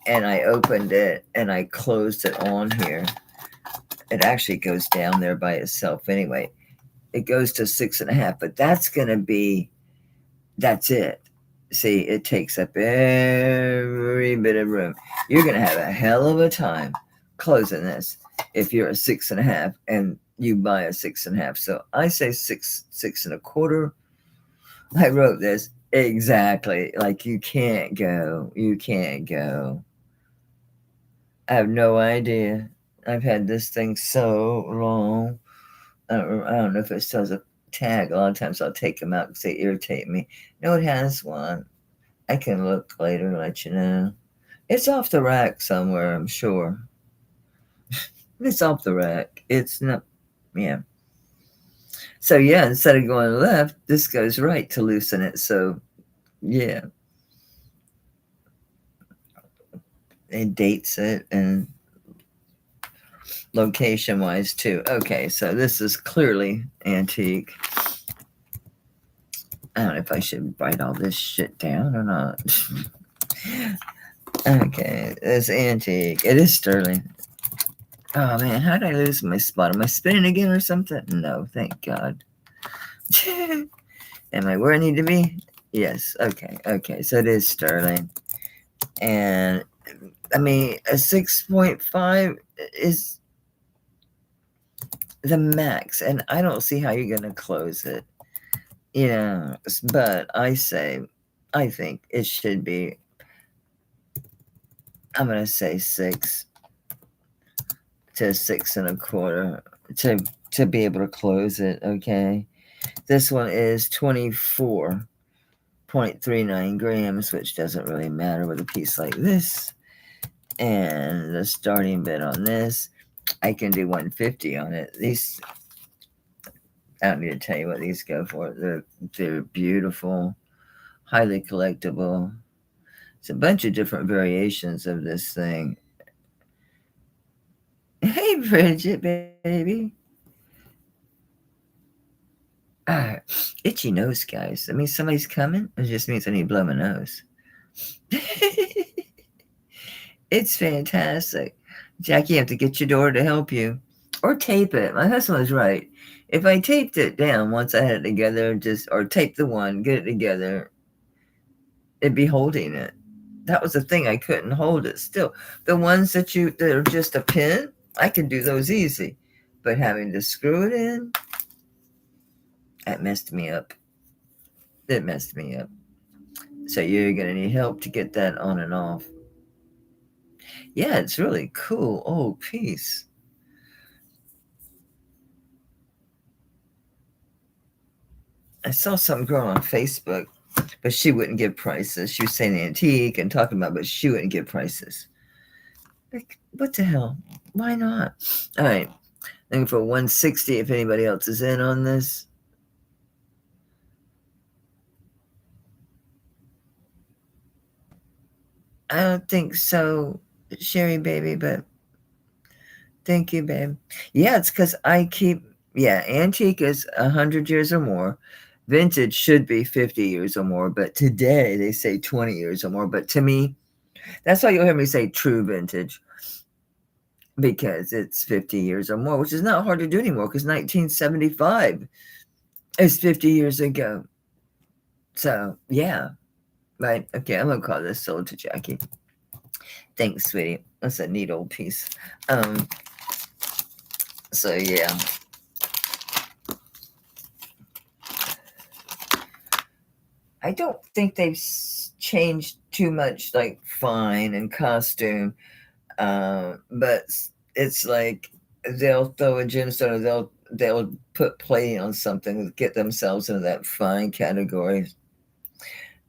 and I opened it and I closed it on here. It actually goes down there by itself anyway. It goes to 6.5, but that's it. See, it takes up every bit of room. You're going to have a hell of a time closing this if you're a 6.5 and you buy a 6.5. So I say 6.25. I wrote this exactly. Like, you can't go. I have no idea. I've had this thing so long. I don't know if it still has a tag. A lot of times I'll take them out because they irritate me. No, it has one. I can look later and let you know. It's off the rack somewhere, I'm sure. It's off the rack. It's not, yeah. So, instead of going left, this goes right to loosen it. So, yeah. It dates it and location-wise, too. Okay, so this is clearly antique. I don't know if I should write all this shit down or not. Okay, it's antique. It is sterling. Oh, man, how did I lose my spot? Am I spinning again or something? No, thank God. Am I where I need to be? Yes. Okay. Okay. So it is sterling. And I mean, a 6.5 is the max. And I don't see how you're going to close it. You know, but I think it should be, I'm going to say 6 to 6.25 to be able to close it. Okay. This one is 24.39 grams, which doesn't really matter with a piece like this. And the starting bid on this, I can do 150 on it. These, I don't need to tell you what these go for. They're beautiful, highly collectible. It's a bunch of different variations of this thing. Hey, Bridget, baby. Itchy nose, guys. That means somebody's coming? It just means I need to blow my nose. It's fantastic. Jackie, you have to get your daughter to help you. Or tape it. My husband was right. If I taped it down once I had it together, or tape the one, get it together, it'd be holding it. That was the thing. I couldn't hold it still. The ones that are just a pin, I can do those easy. But having to screw it in, that messed me up. It messed me up. So you're going to need help to get that on and off. Yeah, it's really cool. Oh, piece. I saw some girl on Facebook, but she wouldn't give prices. She was saying antique and talking about, but she wouldn't give prices. Like, what the hell? Why not? All right. Looking for 160 if anybody else is in on this. I don't think so, Sherry baby, but thank you, babe. Yeah, it's because antique is 100 years or more. Vintage should be 50 years or more, but today they say 20 years or more. But to me, that's why you'll hear me say true vintage, because it's 50 years or more, which is not hard to do anymore because 1975 is 50 years ago. So, yeah. Right. Okay, I'm going to call this sold to Jackie. Thanks, sweetie. That's a neat old piece. So, yeah. I don't think they've changed too much, like fine and costume. But it's like they'll throw a gemstone, or they'll put plating on something to get themselves into that fine category.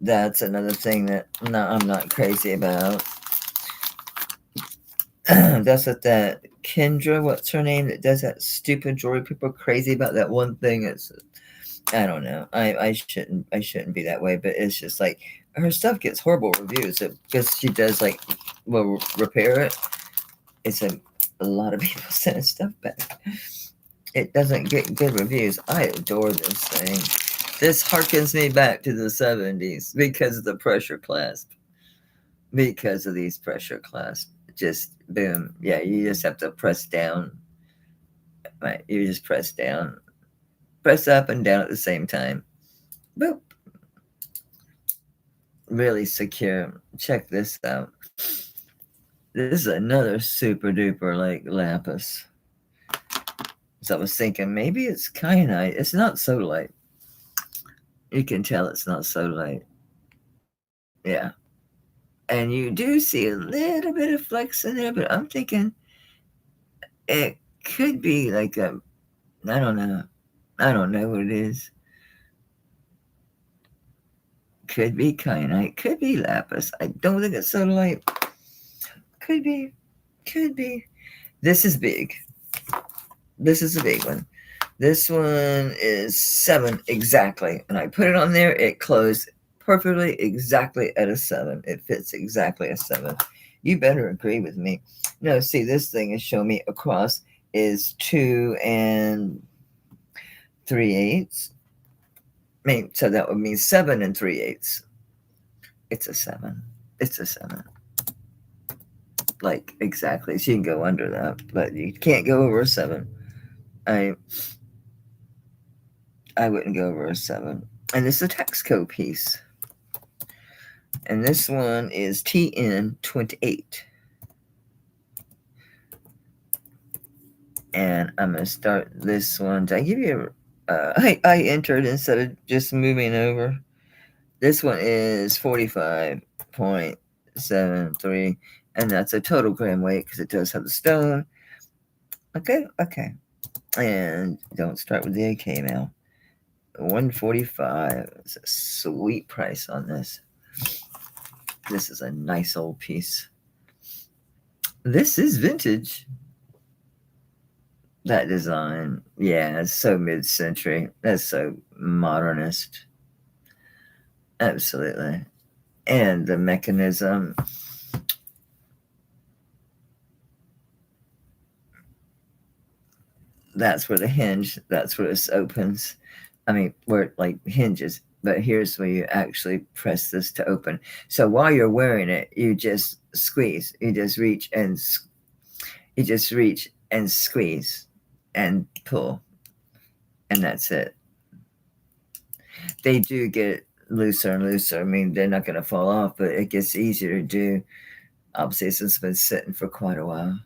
That's another thing that I'm not crazy about. That's what that Kendra, what's her name, that does that stupid jewelry. People are crazy about that one thing. It's, I don't know. I shouldn't be that way, but it's just like her stuff gets horrible reviews because she does repair it. It's a lot of people sending stuff back. It doesn't get good reviews. I adore this thing. This harkens me back to the 70s because of the pressure clasp. Because of these pressure clasps. Just boom. Yeah, you just have to press down. Right, you just press down. Press up and down at the same time. Boop. Really secure. Check this out. This is another super duper like lapis. So I was thinking maybe it's kyanite. It's not sodalite. You can tell it's not sodalite. Yeah. And you do see a little bit of flex in there, but I'm thinking it could be like I don't know. I don't know what it is. Could be kyanite. Could be lapis. I don't think it's sodalite. Could be. Could be. This is big. This is a big one. This one is 7 exactly. And I put it on there. It closed perfectly exactly at a 7. It fits exactly a 7. You better agree with me. No, see, this thing is showing me across is 2 3/8. I mean, so that would mean 7 3/8. It's a 7. It's a 7. Like, exactly. So you can go under that, but you can't go over a 7. I wouldn't go over a 7. And this is a Texaco piece. And this one is TN28. And I'm going to start this one. Did I give you I entered instead of just moving over. This one is 45.73. And that's a total gram weight because it does have the stone. Okay. And don't start with the AK now. 145. It's a sweet price on this. This is a nice old piece. This is vintage. That design, yeah, it's so mid-century. That's so modernist. Absolutely. And the mechanism. That's where the hinge, that's where this opens. I mean, where it like hinges. But here's where you actually press this to open. So while you're wearing it, you just squeeze. You just reach and squeeze and pull. And that's it. They do get looser and looser. I mean, they're not going to fall off, but it gets easier to do. Obviously, since it's been sitting for quite a while.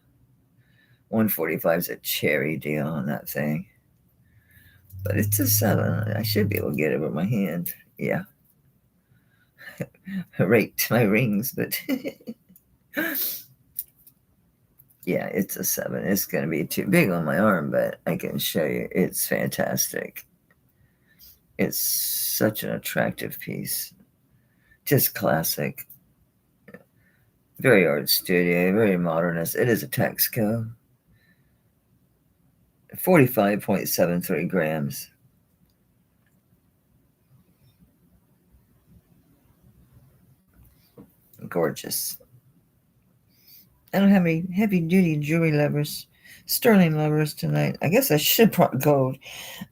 145 is a cherry deal on that thing. But it's a 7. I should be able to get it with my hand. Yeah. Raked my rings, but yeah, it's a 7. It's going to be too big on my arm, but I can show you. It's fantastic. It's such an attractive piece. Just classic. Very art studio, very modernist. It is a Texaco. 45.73 grams. Gorgeous. I don't have any heavy-duty jewelry lovers, sterling lovers tonight. I guess I should brought gold.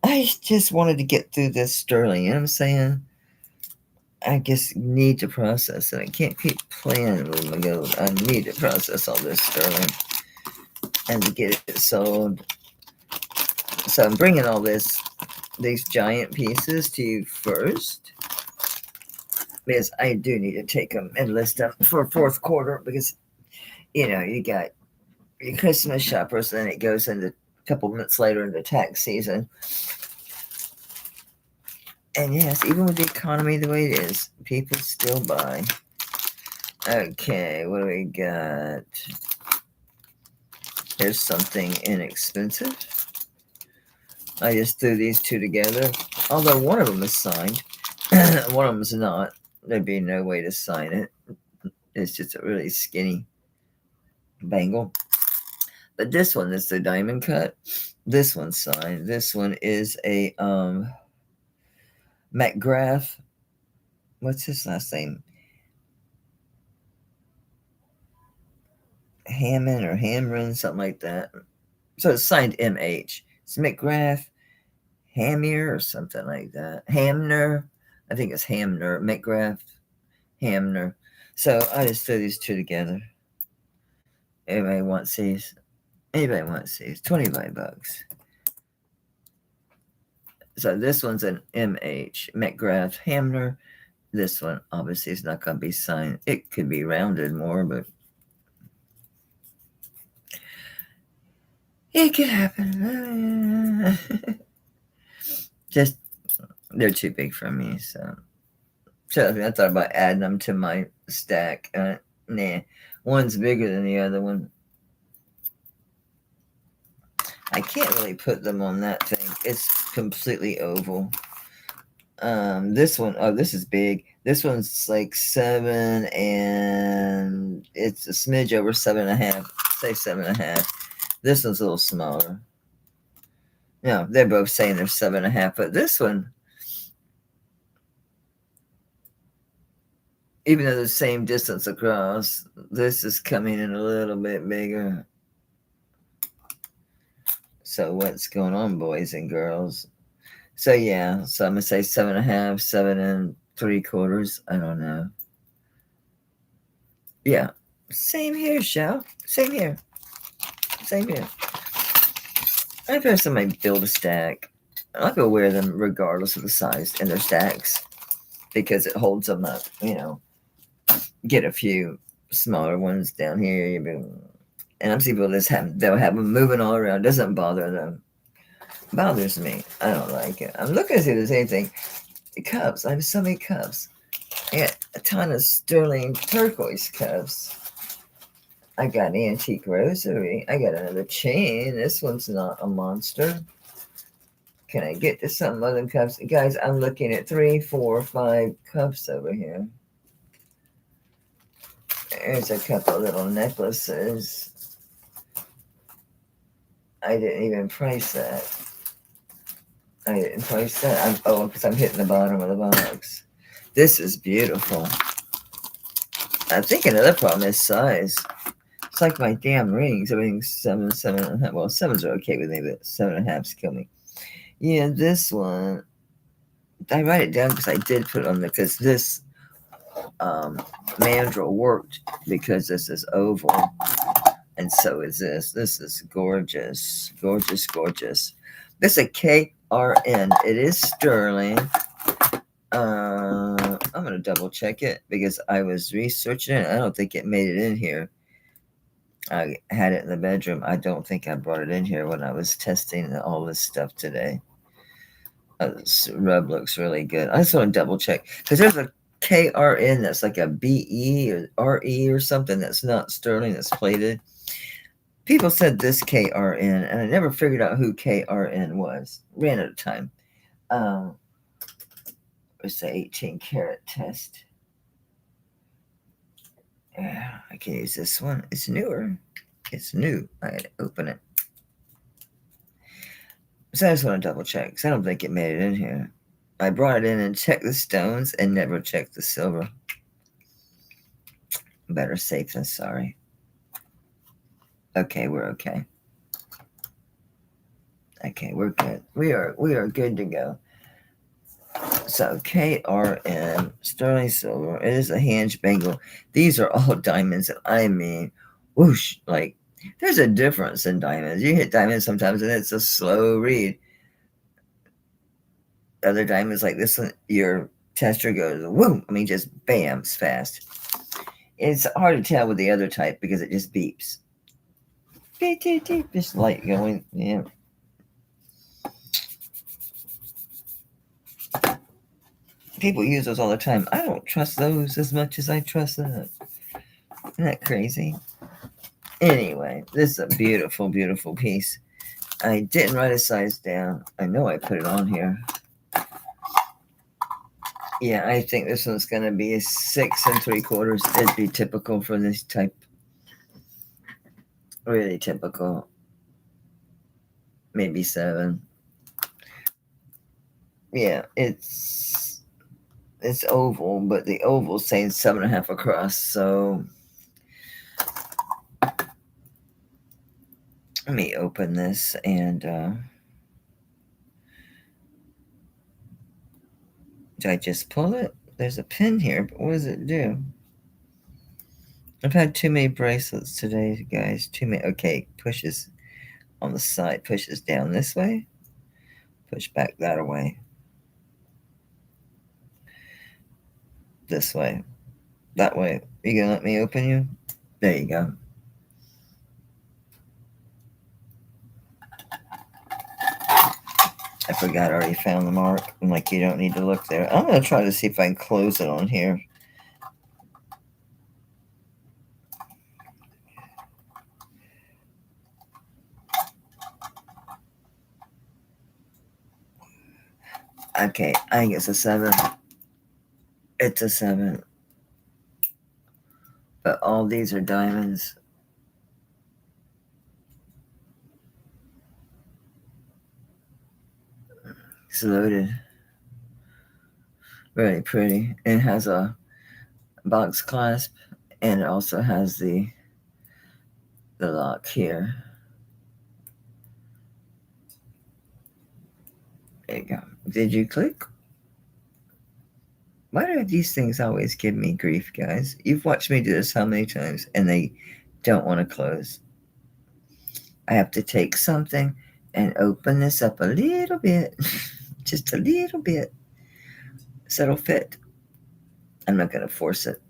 I just wanted to get through this sterling. You know what I'm saying? I just need to process it. I can't keep playing with my gold. I need to process all this sterling and to get it sold. So I'm bringing all these giant pieces to you first, because I do need to take them and list them for fourth quarter, because, you know, you got your Christmas shoppers, then it goes into a couple minutes later into tax season. And yes, even with the economy the way it is, people still buy. Okay, what do we got? Here's something inexpensive. I just threw these two together. Although one of them is signed. One of them is not. There'd be no way to sign it. It's just a really skinny bangle. But this one is the diamond cut. This one's signed. This one is a McGrath. What's his last name? Hammond or Hamrin, something like that. So it's signed MH. It's McGrath, Hamier or something like that. Hamner. I think it's Hamner. McGrath, Hamner. So I just threw these two together. Anybody wants these? 25 bucks. So this one's an MH, McGrath, Hamner. This one obviously is not going to be signed. It could be rounded more, but it could happen. Just, they're too big for me, so I thought about adding them to my stack. Nah, one's bigger than the other one. I can't really put them on that thing. It's completely oval. This one, oh, this is big. This one's like 7, and it's a smidge over 7.5. Say 7.5. This one's a little smaller. No, they're both saying they're 7.5, but this one, even though the same distance across, this is coming in a little bit bigger. So what's going on, boys and girls? So yeah, so I'm gonna say 7.5, 7 3/4. I don't know. Yeah, same here, Shell. Same here. I first might build a stack. I will wear them regardless of the size in their stacks because it holds them up. You know, get a few smaller ones down here. And I'm seeing people just they'll have them moving all around. It doesn't bother them. Bothers me. I don't like it. I'm looking to see if there's anything. Cups. I have so many cups. I got a ton of sterling turquoise cups. I got an antique rosary. I got another chain. This one's not a monster. Can I get to some other cups? Guys, I'm looking at 3, 4, 5 cups over here. There's a couple little necklaces. I didn't even price that. Because I'm hitting the bottom of the box. This is beautiful. I think another problem is size. It's like my damn rings. Everything's 7, 7.5. Well, 7s are okay with me, but 7.5s kill me. Yeah, this one. I write it down because I did put it on there because this mandrel worked because this is oval. And so is this. This is gorgeous. Gorgeous, gorgeous. This is a KRN. It is sterling. I'm going to double check it because I was researching it. I don't think it made it in here. I had it in the bedroom. I don't think I brought it in here when I was testing all this stuff today. This rub looks really good. I just want to double check because there's a KRN that's like a BE or RE or something that's not sterling, that's plated. People said this KRN, and I never figured out who KRN was. Ran out of time. It's the 18 karat test. Yeah, I can use this one. It's newer. It's new. I had to open it. So I just want to double check because I don't think it made it in here. I brought it in and checked the stones and never checked the silver. Better safe than sorry. Okay, we're okay. Okay, we're good. We are good to go. So KRM, sterling silver. It is a hinge bangle. These are all diamonds. I mean, whoosh, like there's a difference in diamonds. You hit diamonds sometimes and it's a slow read. Other diamonds like this one, your tester goes, whoom. I mean, just bam's fast. It's hard to tell with the other type because it just beeps. Beep, beep, beep. Just light going. Yeah. People use those all the time. I don't trust those as much as I trust that. Isn't that crazy? Anyway, this is a beautiful, beautiful piece. I didn't write a size down. I know I put it on here. Yeah, I think this one's going to be a 6 3/4. It'd be typical for this type. Really typical. Maybe 7. Yeah, it's oval, but the oval's saying 7.5 across, so let me open this and do I just pull it? There's a pin here, but what does it do? I've had too many bracelets today, guys. Too many. Okay, pushes on the side, pushes down this way, push back that way, this way, that way. You gonna let me open you? There you go. I forgot I already found the mark. I'm like, you don't need to look there. I'm going to try to see if I can close it on here. Okay, I think it's a 7. It's a 7. But all these are diamonds. It's loaded. Very pretty. It has a box clasp and it also has the lock here. There you go. Did you click? Why do these things always give me grief, guys? You've watched me do this how many times and they don't want to close. I have to take something and open this up a little bit, just a little bit, so it'll fit. I'm not going to force it.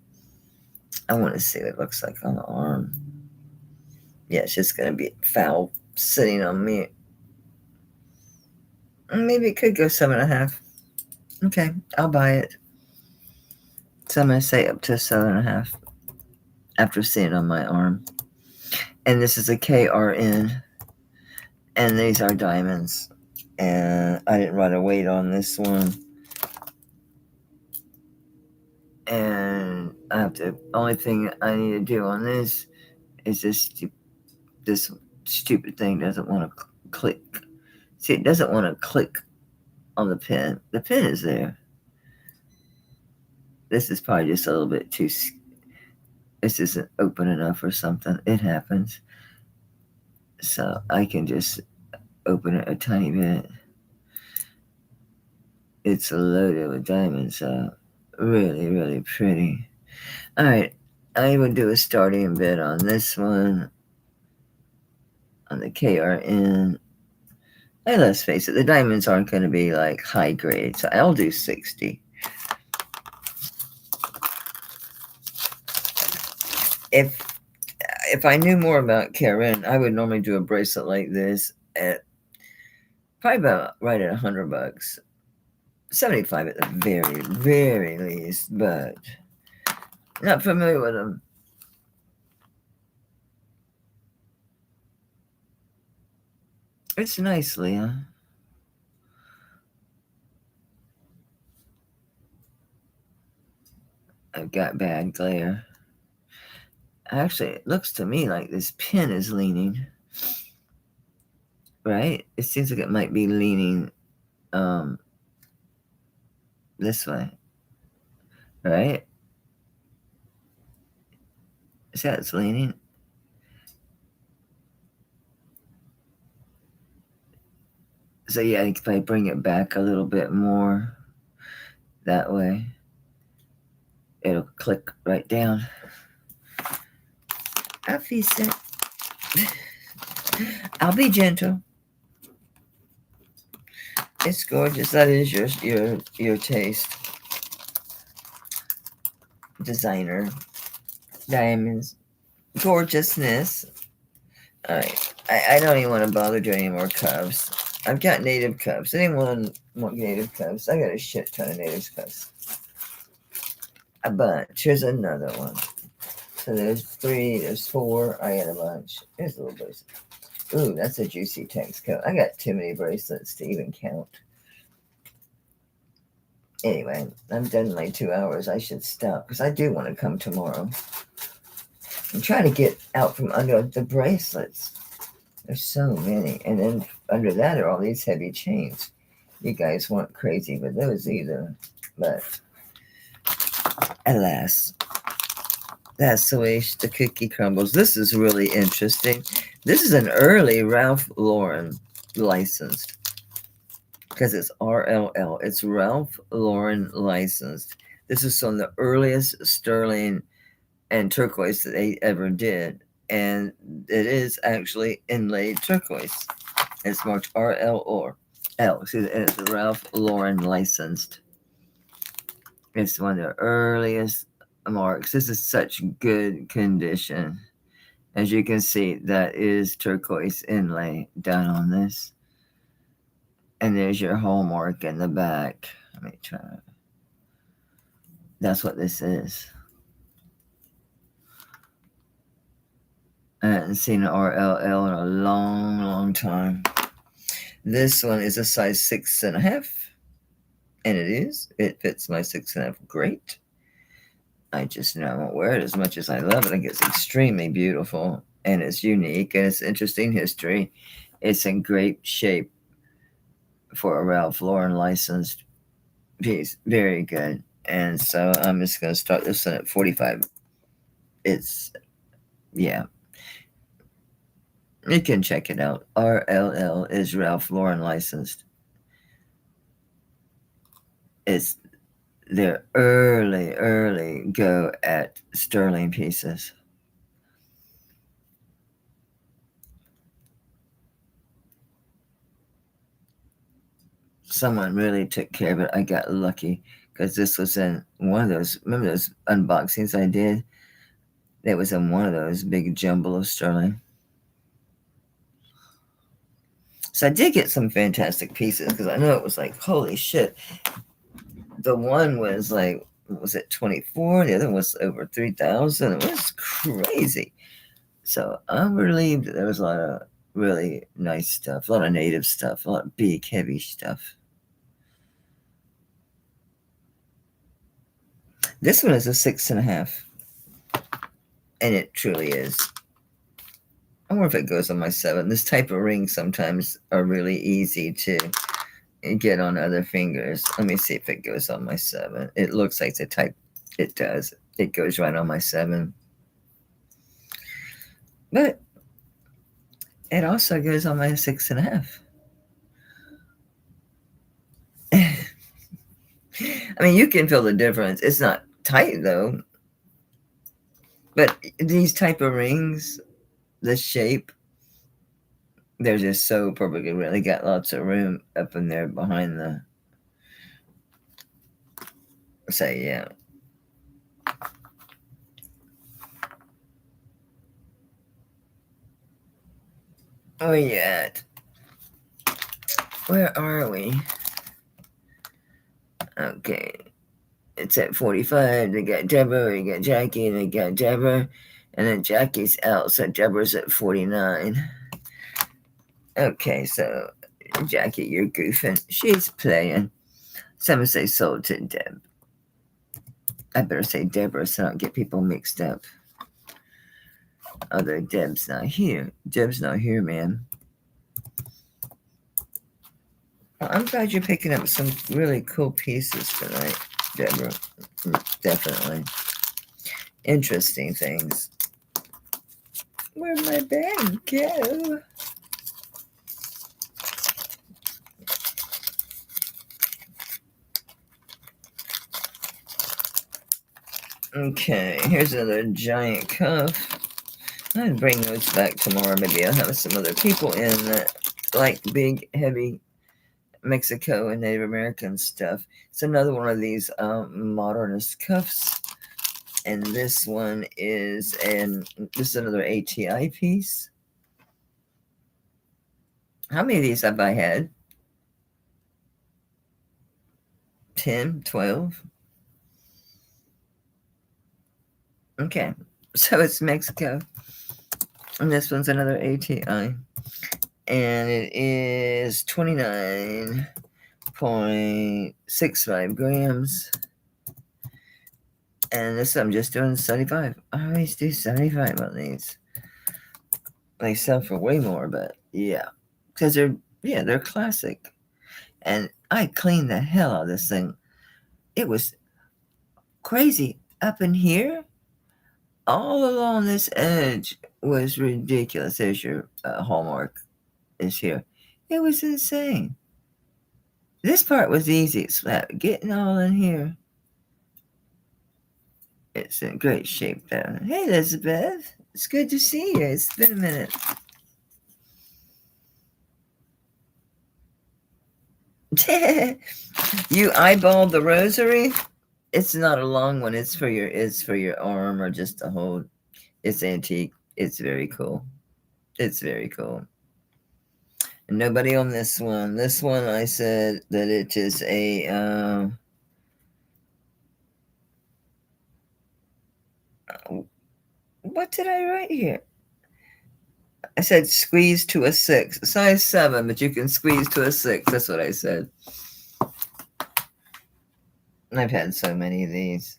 I want to see what it looks like on the arm. Yeah, it's just going to be foul sitting on me. Maybe it could go 7.5. Okay, I'll buy it. So I'm going to say up to 7.5 after seeing it on my arm. And this is a KRN, and these are diamonds. And I didn't write a weight on this one. And I have to, only thing I need to do on this is this stupid thing doesn't want to click. See, it doesn't want to click on the pin. The pin is there. This is probably just a little bit too, this isn't open enough or something. It happens. So I can just open it a tiny bit. It's loaded with diamonds, so really, really pretty. All right, I will do a starting bid on this one, on the KRN. And let's face it, the diamonds aren't going to be like high grade, so I'll do 60. If I knew more about KRN, I would normally do a bracelet like this at probably about right at $100. 75 at the very, very least, but not familiar with them. It's nice, Leah. I've got bad glare. Actually, it looks to me like this pin is leaning. Right? It seems like it might be leaning this way. Right? See how it's leaning? So yeah, if I bring it back a little bit more that way, it'll click right down. I'll fix it. I'll be gentle. It's gorgeous. That is your taste. Designer. Diamonds. Gorgeousness. Alright. I don't even want to bother doing any more cuffs. I've got native cuffs. Anyone want native cuffs? I got a shit ton of native cuffs. A bunch. Here's another one. So there's 3, there's 4. I got a bunch. Here's a little bracelet. Ooh, that's a juicy text coat. I got too many bracelets to even count. Anyway, I'm done in like 2 hours. I should stop because I do want to come tomorrow. I'm trying to get out from under the bracelets. There's so many. And then under that are all these heavy chains. You guys weren't crazy with those either. But alas, that's the way the cookie crumbles. This is really interesting. This is an early Ralph Lauren licensed. Because it's RLL. It's Ralph Lauren licensed. This is from the earliest sterling and turquoise that they ever did. And it is actually inlaid turquoise. It's marked RL or L. Excuse me, and it's Ralph Lauren licensed. It's one of the earliest marks. This is such good condition. As you can see, that is turquoise inlay done on this. And there's your hallmark in the back. Let me try. That's what this is. I haven't seen an RLL in a long, long time. This one is a size 6.5. And it is. It fits my 6.5 great. I just know I won't wear it as much as I love it. I think it's extremely beautiful. And it's unique. And it's interesting history. It's in great shape for a Ralph Lauren licensed piece. Very good. And so I'm just going to start this one at 45. It's, yeah. You can check it out. RLL is Ralph Lauren licensed. It's their early go at sterling pieces. someone really took care of it. I got lucky because this was in one of those, remember those unboxings I did? It was in one of those big jumble of sterling. So I did get some fantastic pieces because I know it was like, holy shit. The one was like, was it 24? The other was over 3,000. It was crazy. So I'm relieved that there was a lot of really nice stuff, a lot of native stuff, a lot of big, heavy stuff. This one is a 6.5. And it truly is. I wonder if it goes on my 7. This type of ring sometimes are really easy to get on other fingers. Let me see if it goes on my 7. It looks like the type it does. It goes right on my 7. But it also goes on my 6.5. I mean, you can feel the difference. It's not tight though. But these type of rings, the shape, they're just so perfectly really got lots of room up in there behind the, say, yeah. Oh, yeah. Where are we? Okay. It's at 45. They got Deborah, we got Jackie, they got Deborah, and then Jackie's out, so Deborah's at 49. Okay, so Jackie, you're goofing. She's playing. Someone say sold to Deb. I better say Deborah so I don't get people mixed up. Although Deb's not here. Deb's not here, man. Well, I'm glad you're picking up some really cool pieces tonight, Deborah. Definitely. Interesting things. Where'd my bag go? Okay, here's another giant cuff. I'll bring those back tomorrow. Maybe I'll have some other people in that like big, heavy Mexico and Native American stuff. It's another one of these modernist cuffs. And this one is another ATI piece. How many of these have I had? 10, 12? Okay, so it's Mexico. And this one's another ATI. And it is 29.65 grams. And this I'm just doing 75. I always do 75 on these. They sell for way more, but yeah. Because they're classic. And I cleaned the hell out of this thing. It was crazy. Up in here, all along this edge was ridiculous. There's your hallmark is here. It was insane. This part was easy. It's flat. Getting all in here. It's in great shape though. Hey, Elizabeth. It's good to see you. It's been a minute. You eyeballed the rosary? It's not a long one. It's for your arm or just to hold. It's antique. It's very cool. It's very cool. And nobody on this one. This one I said that it is a what did I write here? I said squeeze to a 6. Size 7, but you can squeeze to a 6. That's what I said. I've had so many of these.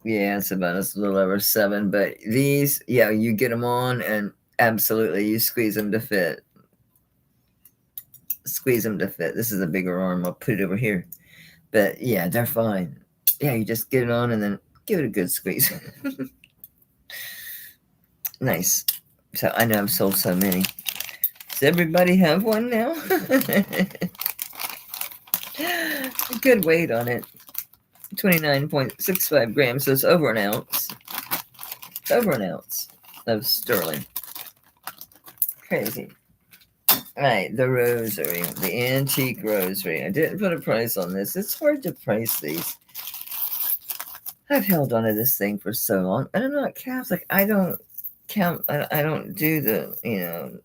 Yeah, it's about a little over 7. But these, yeah, you get them on and absolutely you squeeze them to fit. Squeeze them to fit. This is a bigger arm. I'll put it over here. But yeah, they're fine. Yeah, you just get it on and then give it a good squeeze. Nice. So I know I've sold so many. Does everybody have one now? Good weight on it. 29.65 grams. So it's over an ounce. It's over an ounce of sterling. Crazy. All right, the rosary, the antique rosary. I didn't put a price on this. It's hard to price these. I've held onto this thing for so long, and I'm not Catholic. I don't count. I don't do the,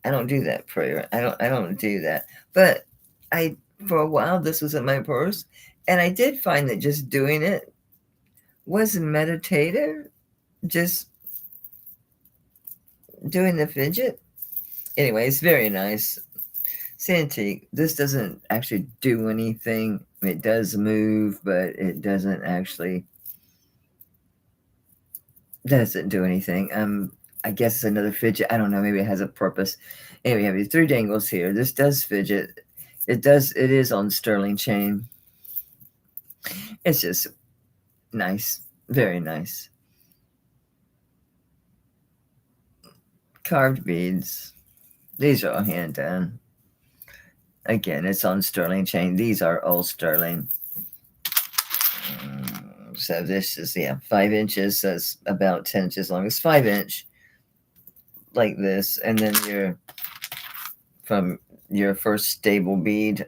I don't do that prayer. I don't do that. But for a while, this was in my purse, and I did find that just doing it was meditative. Just doing the fidget. Anyway, it's very nice. It's antique. This doesn't actually do anything. It does move, but it doesn't do anything. I guess it's another fidget. I don't know. Maybe it has a purpose. Anyway, we have these 3 dangles here. This does fidget. It is on sterling chain. It's just nice. Very nice. Carved beads. These are all hand done. Again, it's on sterling chain. These are all sterling. So this is, 5 inches. So it's about 10 inches long. It's 5 inch like this. And then from your first stable bead.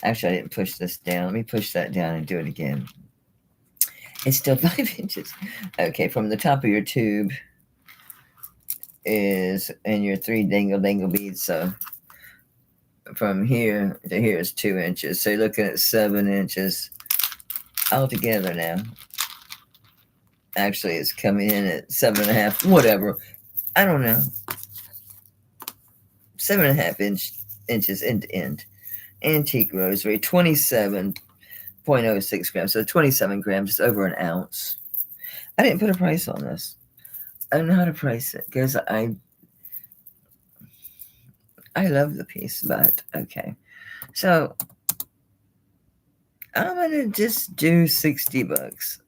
Actually, I didn't push this down. Let me push that down and do it again. It's still 5 inches. Okay, from the top of your tube is in your 3 dangle beads. So from here to here is 2 inches. So you're looking at 7 inches altogether now. Actually, it's coming in at 7.5, whatever. I don't know. 7.5 inches end to end. Antique rosary, 27.06 grams. So 27 grams, just over an ounce. I didn't put a price on this. I don't know how to price it because I love the piece, but okay. So I'm gonna just do $60.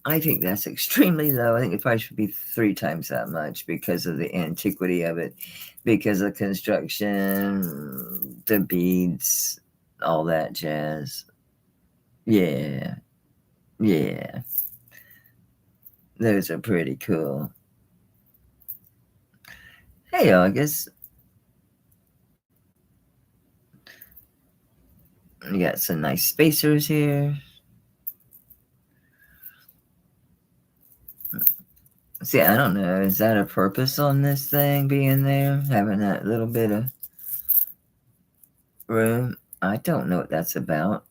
I think that's extremely low. I think the price should be 3 times that much because of the antiquity of it, because of construction, the beads, all that jazz. Yeah. Those are pretty cool. Hey, August. You got some nice spacers here. See, I don't know. Is that a purpose on this thing being there? Having that little bit of room? I don't know what that's about.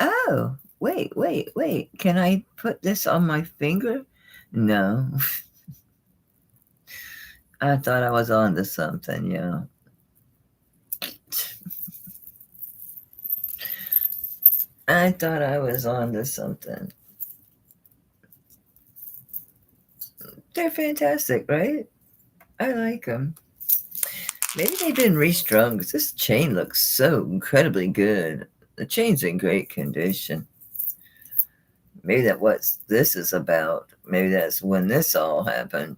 Oh, wait. Can I put this on my finger? No. I thought I was on to something, yeah. I thought I was on to something. They're fantastic, right? I like them. Maybe they've been restrung because this chain looks so incredibly good. The chain's in great condition. Maybe that's what this is about. Maybe that's when this all happened.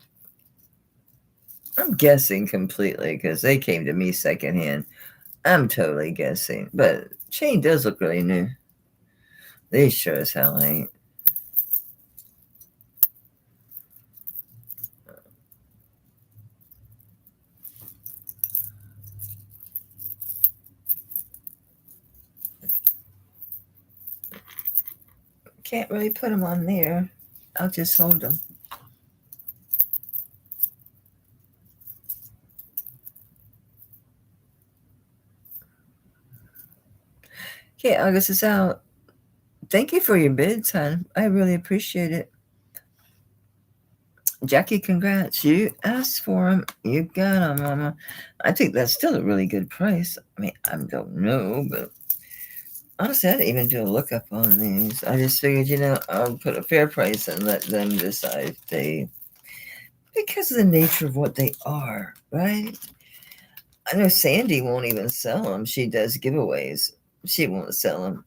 I'm guessing completely because they came to me secondhand. I'm totally guessing. But chain does look really new. These sure as hell ain't. Can't really put them on there. I'll just hold them. Okay, August is out. Thank you for your bids, hon. I really appreciate it. Jackie, congrats. You asked for them. You got them, Mama. I think that's still a really good price. I mean, I don't know, but honestly, I didn't even do a lookup on these. I just figured, I'll put a fair price and let them decide because of the nature of what they are, right? I know Sandy won't even sell them. She does giveaways. She won't sell them.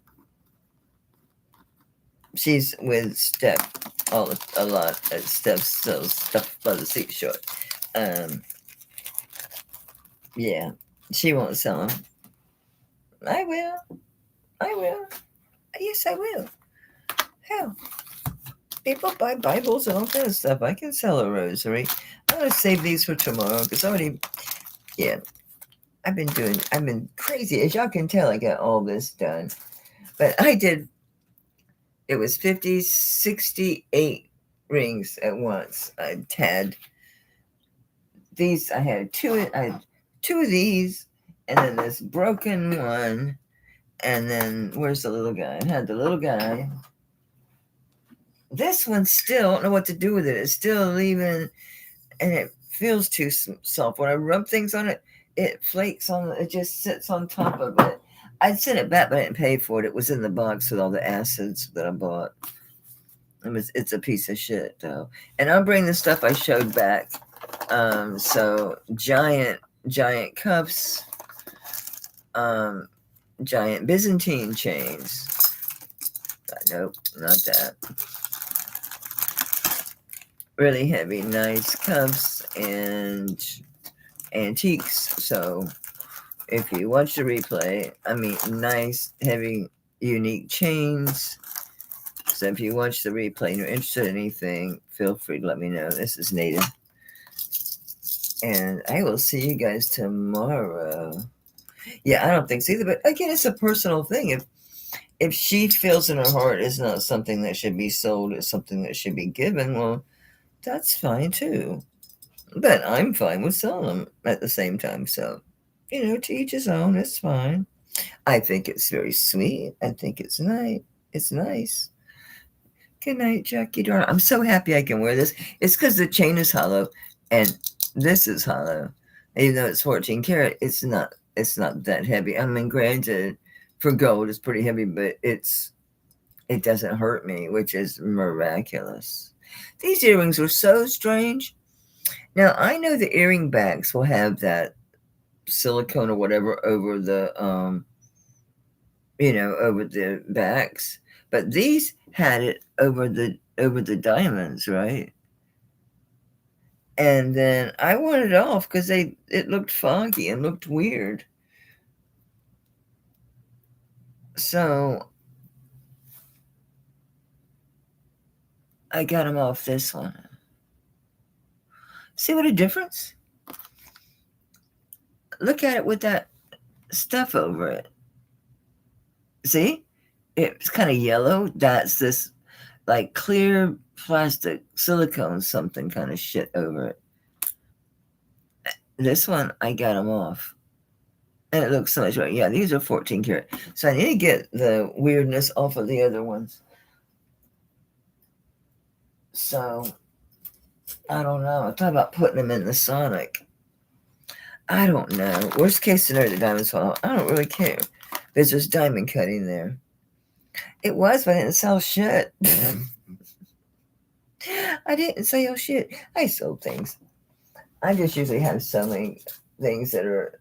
She's with Steph a lot. Steph sells stuff by the seashore. Yeah, she won't sell them. I will. Yes, I will. Hell, People buy Bibles and all kind of stuff. I can sell a rosary. I'm going to save these for tomorrow because yeah, I've been crazy. As y'all can tell, I got all this done. But it was 50, 68 rings at once. I had two of these, and then this broken one, and then where's the little guy? I had the little guy. This one still, I don't know what to do with it. It's still leaving, and it feels too soft. When I rub things on it, it flakes on it. It just sits on top of it. I sent it back, but I didn't pay for it. It was in the box with all the acids that I bought. It's a piece of shit, though. And I'll bring the stuff I showed back. So giant cuffs, giant Byzantine chains. Nope, not that. Really heavy, nice cuffs and antiques. So if you watch the replay, nice, heavy, unique chains. So if you watch the replay and you're interested in anything, feel free to let me know. This is Native. And I will see you guys tomorrow. Yeah, I don't think so either. But again, it's a personal thing. If she feels in her heart it's not something that should be sold, it's something that should be given, well, that's fine too. But I'm fine with selling them at the same time. So, to each his own. It's fine. I think it's very sweet. I think it's nice. It's nice. Good night, Jackie darling. I'm so happy I can wear this. It's because the chain is hollow and this is hollow. Even though it's 14 karat, it's not that heavy. Granted, for gold, it's pretty heavy, but it doesn't hurt me, which is miraculous. These earrings were so strange. Now, I know the earring backs will have that silicone or whatever over the, over the backs, but these had it over the diamonds, right? And then I wanted it off because it looked foggy and looked weird. So I got them off this one. See what a difference? Look at it with that stuff over it. See? It's kind of yellow. That's this like clear plastic silicone something kind of shit over it. This one, I got them off. And it looks so much better. Yeah, these are 14 karat. So I need to get the weirdness off of the other ones. So, I don't know. I thought about putting them in the Sonic. I don't know. Worst case scenario, the diamonds fall out. I don't really care. There's just diamond cutting there. It was, but I didn't sell shit. I didn't sell shit. I sold things. I just usually have so many things that are,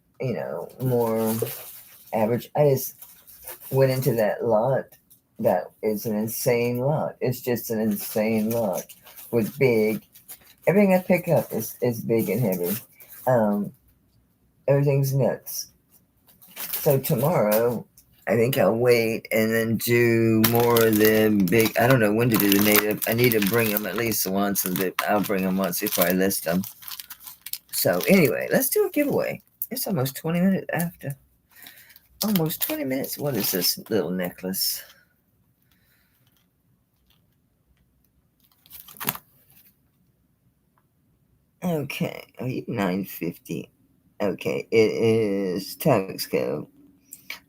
more average. I just went into that lot. That is an insane lot. It's just an insane lot with big. Everything I pick up is big and heavy. Everything's nuts. So tomorrow, I think I'll wait and then do more of the big. I don't know when to do the native. I need to bring them at least once, and I'll bring them once before I list them. So anyway, let's do a giveaway. It's almost 20 minutes after. Almost 20 minutes. What is this little necklace? Okay, $9.50. Okay, it is tax code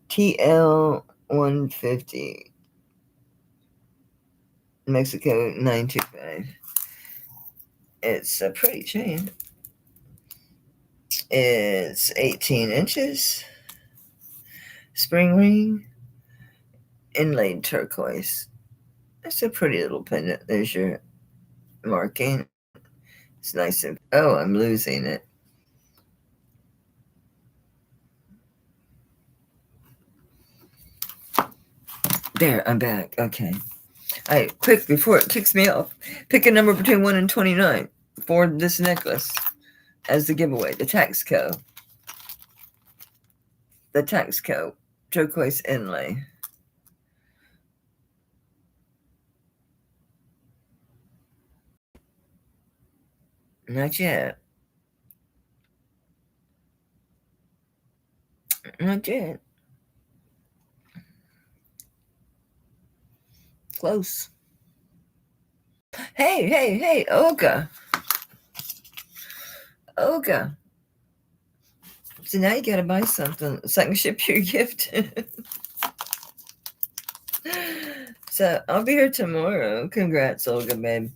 TL150. Mexico 925. It's a pretty chain. It's 18 inches. Spring ring. Inlaid turquoise. It's a pretty little pendant. There's your marking. It's nice and... Oh, I'm losing it. There, I'm back. Okay. All right, quick, before it kicks me off, pick a number between 1 and 29 for this necklace as the giveaway. The tax code. The tax code. Turquoise inlay. Not yet. Not yet. Close. Hey, hey, hey, Olga. Olga. So now you gotta buy something so I can ship your gift. So I'll be here tomorrow. Congrats, Olga, babe.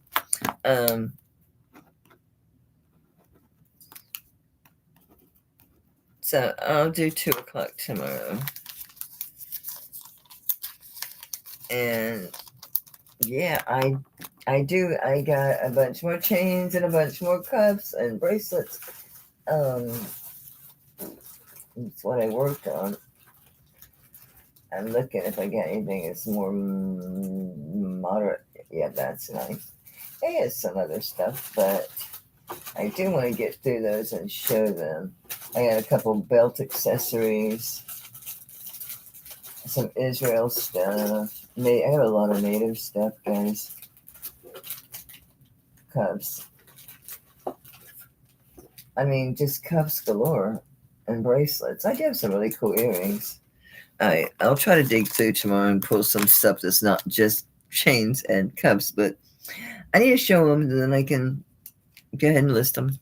So I'll do 2 o'clock tomorrow. And yeah, I got a bunch more chains and a bunch more cuffs and bracelets. That's what I worked on. I'm looking if I get anything that's more moderate. Yeah, that's nice. There's some other stuff, but I do want to get through those and show them. I got a couple belt accessories, some Israel stuff. I have a lot of native stuff, guys. Cuffs. I mean, just cuffs galore and bracelets. I do have some really cool earrings. I'll try to dig through tomorrow and pull some stuff that's not just chains and cuffs, but I need to show them, and then I can go ahead and list them.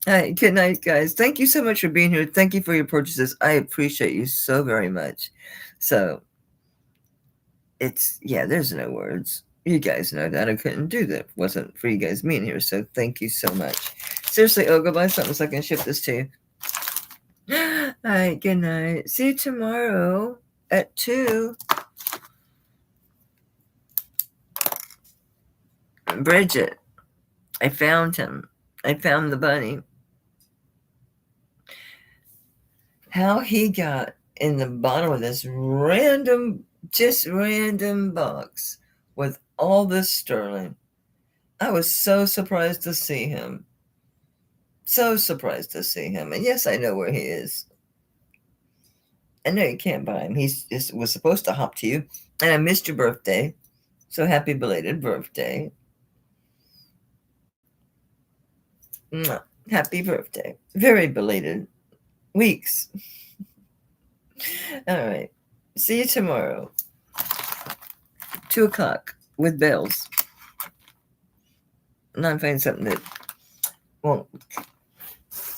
All right, good night, guys. Thank you so much for being here. Thank you for your purchases. I appreciate you so very much. So, there's no words. You guys know that I couldn't do that. It wasn't for you guys being here. So, thank you so much. Seriously, go buy something so I can ship this to you. All right, good night. See you tomorrow at 2. Bridget, I found him. I found the bunny. How he got in the bottom of this random box with all this sterling. I was so surprised to see him. So surprised to see him. And yes, I know where he is. I know you can't buy him. He was supposed to hop to you. And I missed your birthday. So happy belated birthday. Mwah. Happy birthday. Very belated. Weeks. All right. See you tomorrow. 2 o'clock with bells. And I'm finding something that won't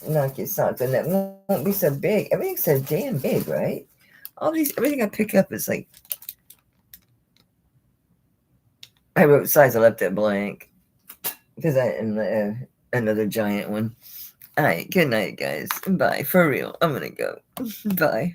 knock your socks, and that won't be so big. Everything's so damn big, right? Everything I pick up is like, I wrote size, I left it blank because I am another giant one. All right, good night, guys. Bye. For real, I'm gonna go. Bye.